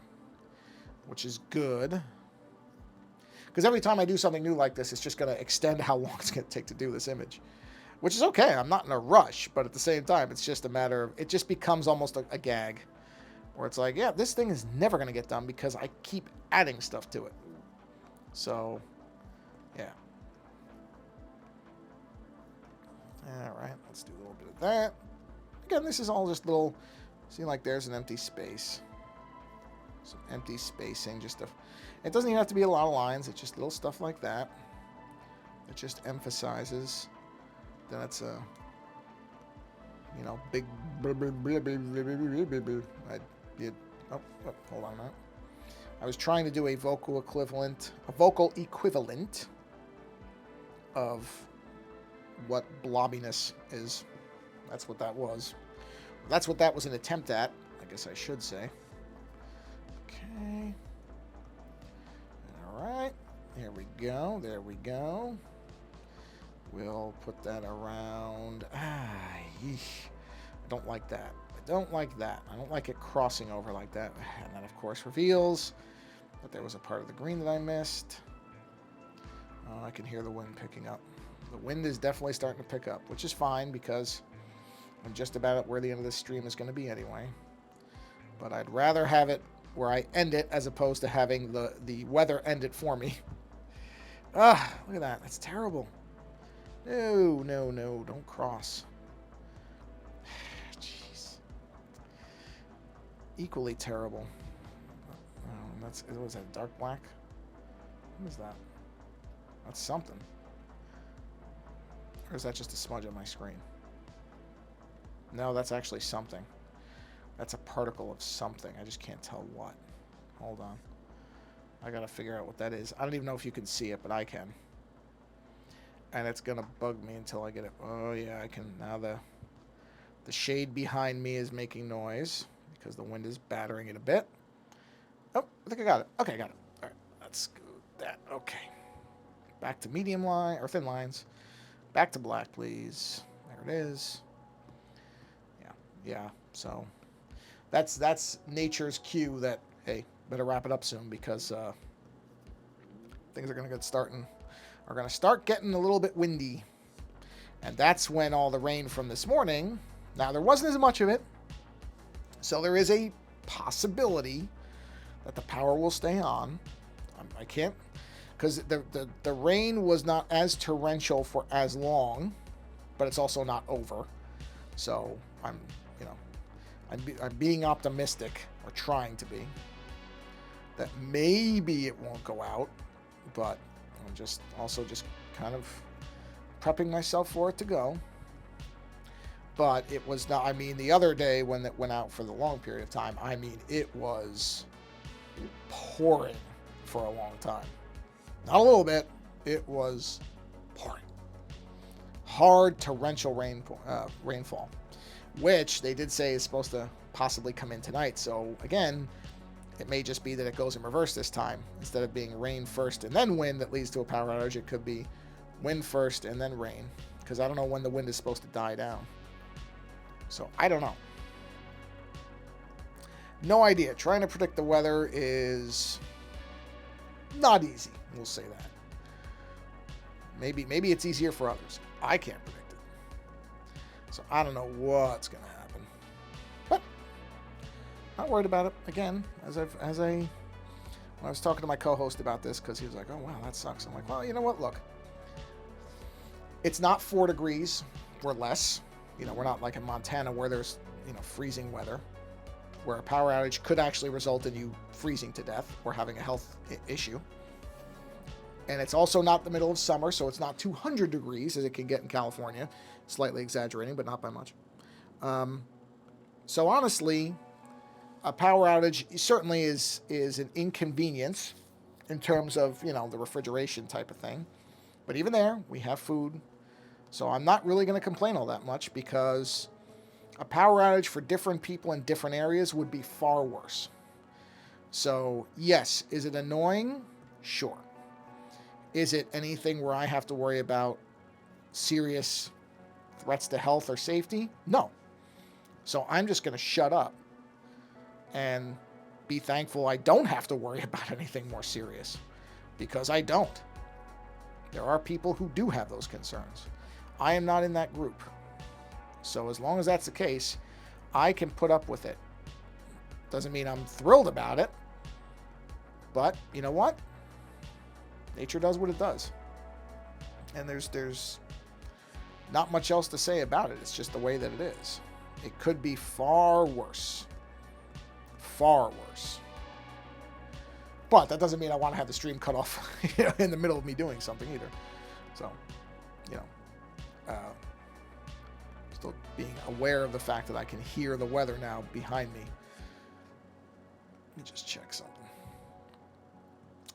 Speaker 1: which is good. Because every time I do something new like this, it's just going to extend how long it's going to take to do this image, which is okay. I'm not in a rush, but at the same time, it's just a matter of, it just becomes almost a gag where it's like, yeah, this thing is never going to get done because I keep adding stuff to it. So, yeah. All right, let's do a little bit of that. Again, this is all just little, see, like there's an empty space. Some empty spacing, it doesn't even have to be a lot of lines. It's just little stuff like that. It just emphasizes that it's a, big. Hold on a minute. I was trying to do a vocal equivalent of what blobbiness is. That's what that was. That's what that was an attempt at, I guess I should say. Okay. All right. There we go. There we go. We'll put that around. Yeesh. I don't like that. I don't like that. I don't like it crossing over like that. And that, of course, reveals that there was a part of the green that I missed. Oh, I can hear the wind picking up. The wind is definitely starting to pick up, which is fine because I'm just about at where the end of this stream is going to be anyway. But I'd rather have it where I end it as opposed to having the weather end it for me. Look at that. That's terrible. No, no, no. Don't cross. Jeez. Equally terrible. Oh, what is that, dark black? What is that? That's something. Or is that just a smudge on my screen? No, that's actually something. That's a particle of something. I just can't tell what. Hold on. I gotta figure out what that is. I don't even know if you can see it, but I can. And it's gonna bug me until I get it. Oh yeah, I can. Now the shade behind me is making noise because the wind is battering it a bit. Oh, I think I got it. Okay, I got it. All right, let's go with that. Okay. Back to medium line, or thin lines. Back to black, please. There it is. Yeah, so that's nature's cue that, hey, better wrap it up soon because things are going to start getting a little bit windy. And that's when all the rain from this morning, now there wasn't as much of it, so there is a possibility that the power will stay on. I can't, because the rain was not as torrential for as long, but it's also not over. So I'm, I'm being optimistic, or trying to be, that maybe it won't go out, but I'm just kind of prepping myself for it to go. But it was not, I mean, the other day when it went out for the long period of time, I mean, it was pouring for a long time. Not a little bit, it was pouring. Hard torrential rainfall, which they did say is supposed to possibly come in tonight. So again, it may just be that it goes in reverse this time. Instead of being rain first and then wind that leads to a power outage, it could be wind first and then rain. Because I don't know when the wind is supposed to die down. So I don't know. No idea. Trying to predict the weather is not easy. We'll say that. Maybe it's easier for others. I can't predict it. So I don't know what's going to happen. But not worried about it. Again, when I was talking to my co-host about this, because he was like, "Oh wow, that sucks." I'm like, "Well, you know what? Look, it's not 4 degrees or less. You know, we're not like in Montana where there's, you know, freezing weather, where a power outage could actually result in you freezing to death or having a health issue. And it's also not the middle of summer, so it's not 200 degrees as it can get in California. Slightly exaggerating, but not by much. So honestly, a power outage certainly is an inconvenience in terms of, you know, the refrigeration type of thing. But even there, we have food. So I'm not really going to complain all that much, because a power outage for different people in different areas would be far worse. So yes, is it annoying? Sure. Is it anything where I have to worry about serious threats to health or safety? No. So I'm just going to shut up and be thankful I don't have to worry about anything more serious, because I don't. There are people who do have those concerns. I am not in that group. So as long as that's the case, I can put up with it. Doesn't mean I'm thrilled about it, but you know what? Nature does what it does. And there's not much else to say about it. It's just the way that it is. It could be far worse. Far worse. But that doesn't mean I want to have the stream cut off in the middle of me doing something either. So, you know, still being aware of the fact that I can hear the weather now behind me. Let me just check something.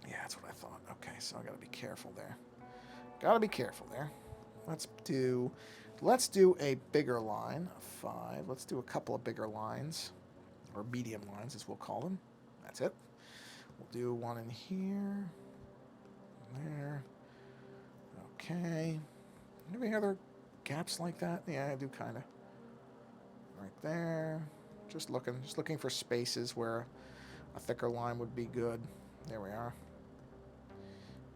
Speaker 1: Yeah, that's what I thought. Okay, so I gotta be careful there. Gotta be careful there. Let's do a bigger line, 5. Let's do a couple of bigger lines, or medium lines as we'll call them. That's it. We'll do one in here, there. Okay. Any other gaps like that? Yeah, I do kind of. Right there. Just looking for spaces where a thicker line would be good. There we are.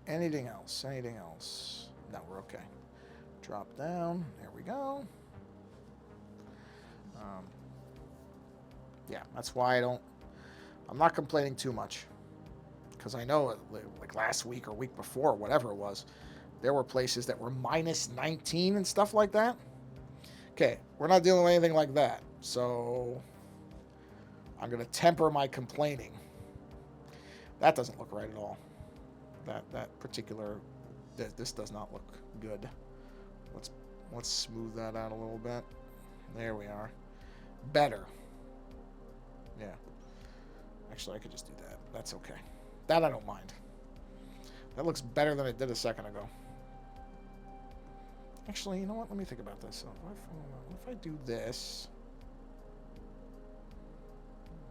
Speaker 1: Anything else? Anything else? No, we're okay. Drop down. There we go. Yeah, that's why I'm not complaining too much. Because I know, like last week or week before, whatever it was, there were places that were minus 19 and stuff like that. Okay, we're not dealing with anything like that. So I'm going to temper my complaining. That doesn't look right at all. That particular, this does not look good. Let's smooth that out a little bit. There we are. Better. Yeah. Actually, I could just do that. That's okay. That I don't mind. That looks better than it did a second ago. Actually, you know what? Let me think about this. So if I do this...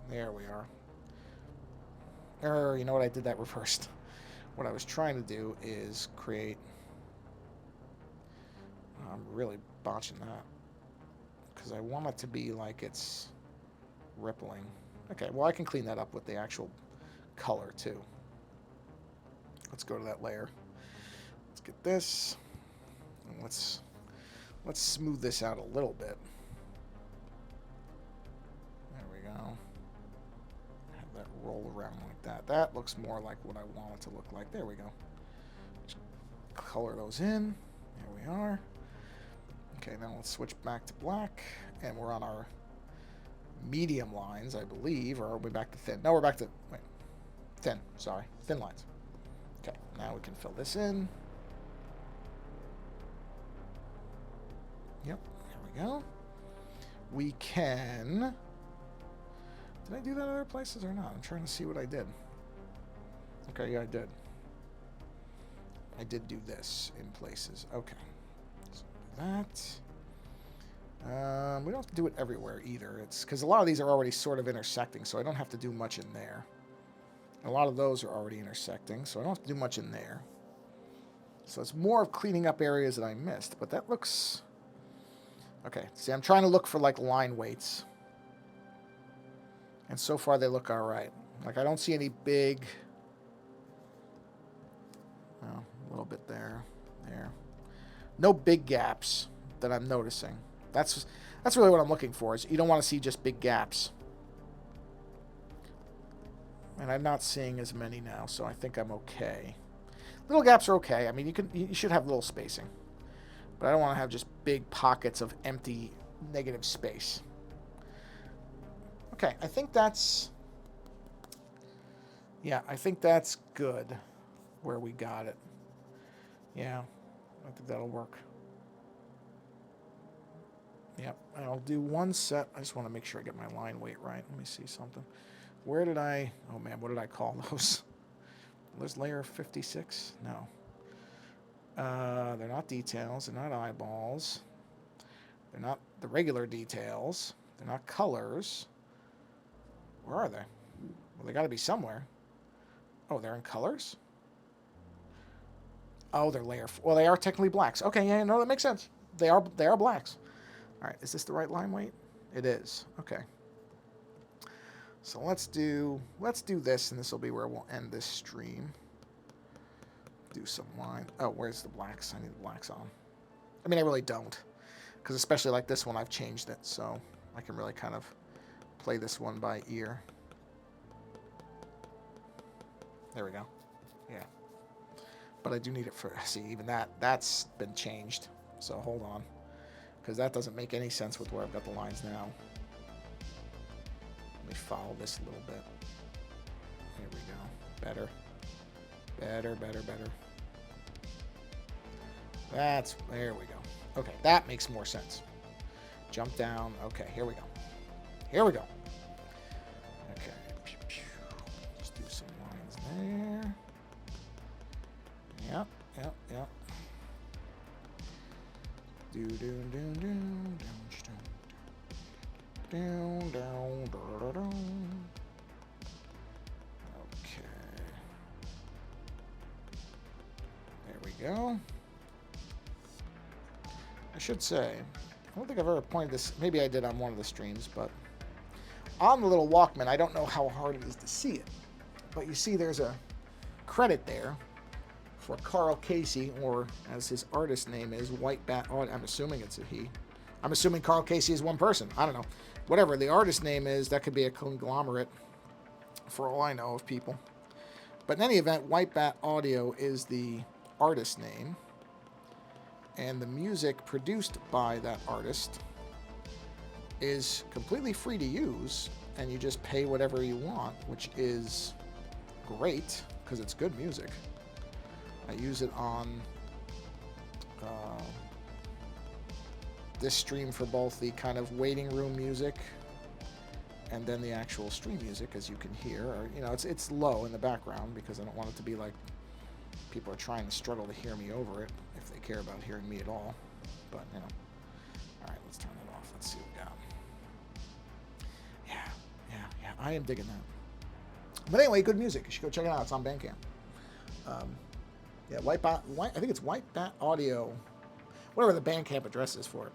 Speaker 1: There we are. You know what? I did that reversed. What I was trying to do is create... I'm really botching that. Because I want it to be like it's rippling. Okay, well I can clean that up with the actual color too. Let's go to that layer. Let's get this. And let's smooth this out a little bit. There we go. Have that roll around like that. That looks more like what I want it to look like. There we go. Just color those in. There we are. Okay, now let's switch back to black, and we're on our medium lines, I believe, or are we back to thin? No, we're back to thin. Sorry, thin lines. Okay, now we can fill this in. Yep, there we go. We can... Did I do that other places or not? I'm trying to see what I did. Okay, yeah, I did. I did do this in places. Okay. So that. We don't have to do it everywhere either. It's because a lot of these are already sort of intersecting, so I don't have to do much in there. A lot of those are already intersecting, so I don't have to do much in there. So it's more of cleaning up areas that I missed, but that looks... Okay, see, I'm trying to look for, like, line weights. And so far, they look all right. Like, I don't see any big... Oh, a little bit there. There. No big gaps that I'm noticing. That's really what I'm looking for. Is you don't want to see just big gaps. And I'm not seeing as many now, so I think I'm okay. Little gaps are okay. I mean, you should have little spacing. But I don't want to have just big pockets of empty negative space. Okay, I think that's... Yeah, I think that's good where we got it. Yeah, I think that'll work. Yep, and I'll do one set. I just want to make sure I get my line weight right. Let me see something. Where did I... Oh, man, what did I call those? Was layer 56? No. They're not details. They're not eyeballs. They're not the regular details. They're not colors. Where are they? Well, they got to be somewhere. Oh, they're in colors? Oh, they're layer... Well, they are technically blacks. Okay, yeah, no, that makes sense. They are blacks. All right, is this the right line weight? It is. Okay. So let's do this, and this will be where we'll end this stream. Do some line. Oh, where's the blacks? I need the blacks on. I mean, I really don't, because especially like this one, I've changed it, so I can really kind of play this one by ear. There we go. Yeah. But I do need it for... See, even that's been changed. So hold on, because that doesn't make any sense with where I've got the lines now. Let me follow this a little bit. Here we go. Better. Better, better, better. There we go. Okay, that makes more sense. Jump down. Okay, here we go. Here we go. Okay. Just do some lines there. Yep, yep, yep. Okay. There we go. I should say, I don't think I've ever pointed this. Maybe I did on one of the streams, but on the little Walkman, I don't know how hard it is to see it. But you see there's a credit there for Carl Casey, or as his artist name is, White Bat. Oh, I'm assuming it's a he. I'm assuming Carl Casey is one person. I don't know. Whatever the artist name is, that could be a conglomerate for all I know of people. But in any event, White Bat Audio is the artist name. And the music produced by that artist is completely free to use, and you just pay whatever you want, which is great because it's good music. I use it on this stream for both the kind of waiting room music and then the actual stream music, as you can hear. Or, you know, it's low in the background because I don't want it to be like people are trying to struggle to hear me over it if they care about hearing me at all. But, you know. All right, let's turn it off. Let's see what we got. Yeah. I am digging that. But anyway, good music. You should go check it out. It's on Bandcamp. Yeah, I think it's White Bat Audio, whatever the Bandcamp address is for it.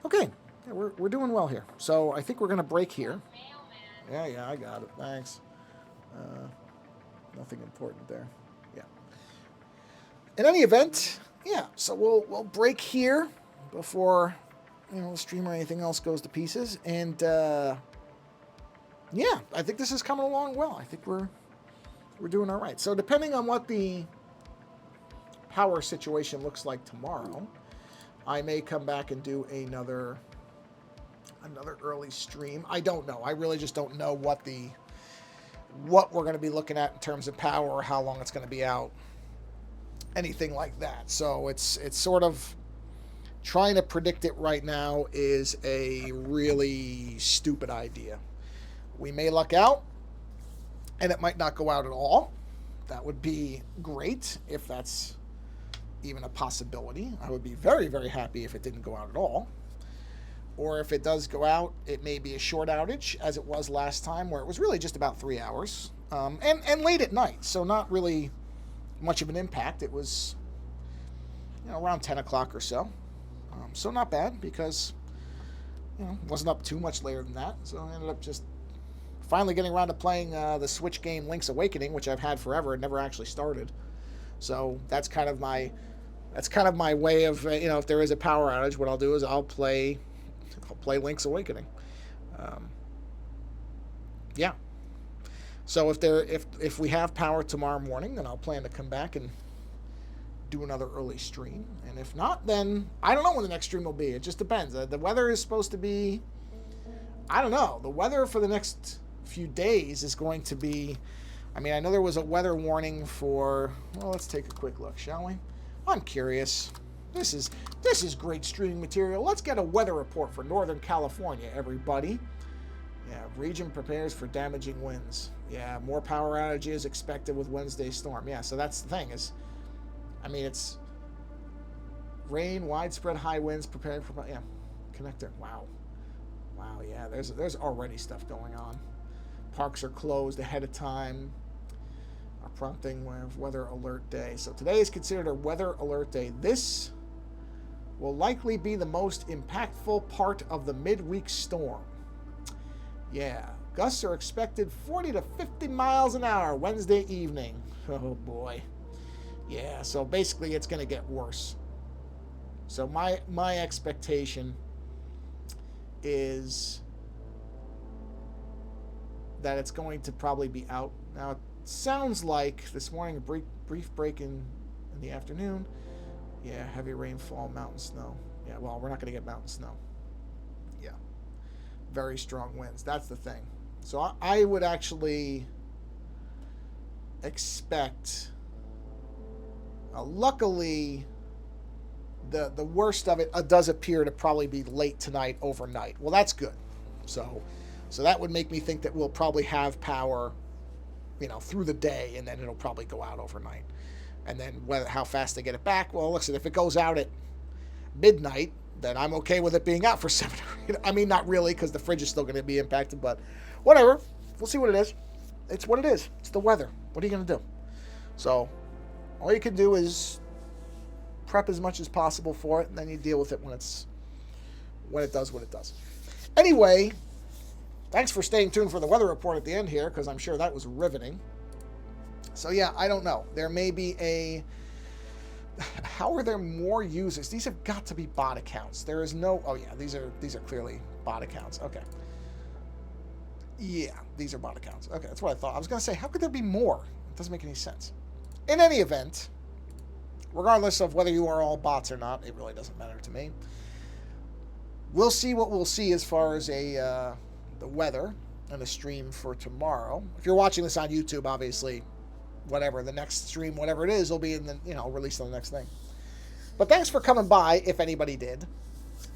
Speaker 1: Okay, yeah, we're doing well here. So I think we're going to break here. Yeah, I got it. Thanks. Nothing important there. Yeah. In any event, yeah, so we'll break here before, you know, the stream or anything else goes to pieces. And, yeah, I think this is coming along well. I think we're doing all right. So depending on what the power situation looks like tomorrow, I may come back and do another Another early stream. I don't know. I really just don't know what we're going to be looking at in terms of power or how long it's going to be out. Anything like that. So it's sort of trying to predict it right now is a really stupid idea. We may luck out, and it might not go out at all. That would be great if that's even a possibility. I would be very, very happy if it didn't go out at all. Or if it does go out, it may be a short outage, as it was last time, where it was really just about 3 hours. And late at night, so not really much of an impact. It was, around 10 o'clock or so. So not bad, because, wasn't up too much later than that. So I ended up just finally getting around to playing the Switch game Link's Awakening, which I've had forever and never actually started. So that's kind of my way of, if there is a power outage, what I'll do is I'll play Link's Awakening. Yeah. So if we have power tomorrow morning, then I'll plan to come back and do another early stream. And if not, then I don't know when the next stream will be. It just depends. The weather is supposed to be, I don't know. The weather for the next few days is going to be, I know there was a weather warning for, well, let's take a quick look, shall we? I'm curious. This is great streaming material. Let's get a weather report for Northern California, everybody. Yeah, region prepares for damaging winds. Yeah, more power outages expected with Wednesday's storm. Yeah, so that's the thing is, it's rain, widespread high winds, preparing for, yeah, connector. Wow, yeah, there's already stuff going on. Parks are closed ahead of time. Are prompting weather alert day. So today is considered a weather alert day. This will likely be the most impactful part of the midweek storm. Yeah, gusts are expected 40 to 50 miles an hour Wednesday evening. Oh boy. Yeah, so basically it's going to get worse. So my expectation is that it's going to probably be out. Now, it sounds like this morning, a brief break in the afternoon. Yeah, heavy rainfall, mountain snow. Yeah, well, we're not going to get mountain snow. Yeah. Very strong winds. That's the thing. So I would actually expect, luckily, the worst of it does appear to probably be late tonight, overnight. Well, that's good. So that would make me think that we'll probably have power, through the day, and then it'll probably go out overnight. And then how fast they get it back, well, listen, if it goes out at midnight, then I'm okay with it being out for 7 or 8. Not really, because the fridge is still going to be impacted, but whatever. We'll see what it is. It's what it is. It's the weather. What are you going to do? So all you can do is prep as much as possible for it, and then you deal with it when it does what it does. Anyway, thanks for staying tuned for the weather report at the end here, because I'm sure that was riveting. So yeah, I don't know. There may be how are there more users? These have got to be bot accounts. There is no, oh yeah, these are clearly bot accounts. Okay. Yeah, these are bot accounts. Okay, that's what I thought. I was going to say, how could there be more? It doesn't make any sense. In any event, regardless of whether you are all bots or not, it really doesn't matter to me. We'll see what we'll see as far as the weather and a stream for tomorrow. If you're watching this on YouTube, obviously, whatever the next stream, whatever it is, will be in the released on the next thing. But thanks for coming by, if anybody did,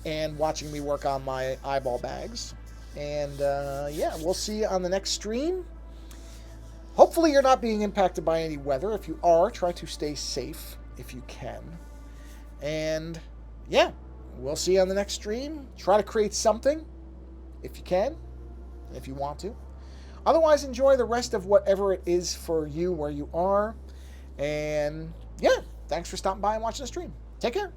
Speaker 1: and watching me work on my eyeball bags. And yeah, we'll see you on the next stream. Hopefully you're not being impacted by any weather. If you are, try to stay safe if you can. And yeah, we'll see you on the next stream. Try to create something if you can, if you want to. Otherwise, enjoy the rest of whatever it is for you where you are. And yeah, thanks for stopping by and watching the stream. Take care.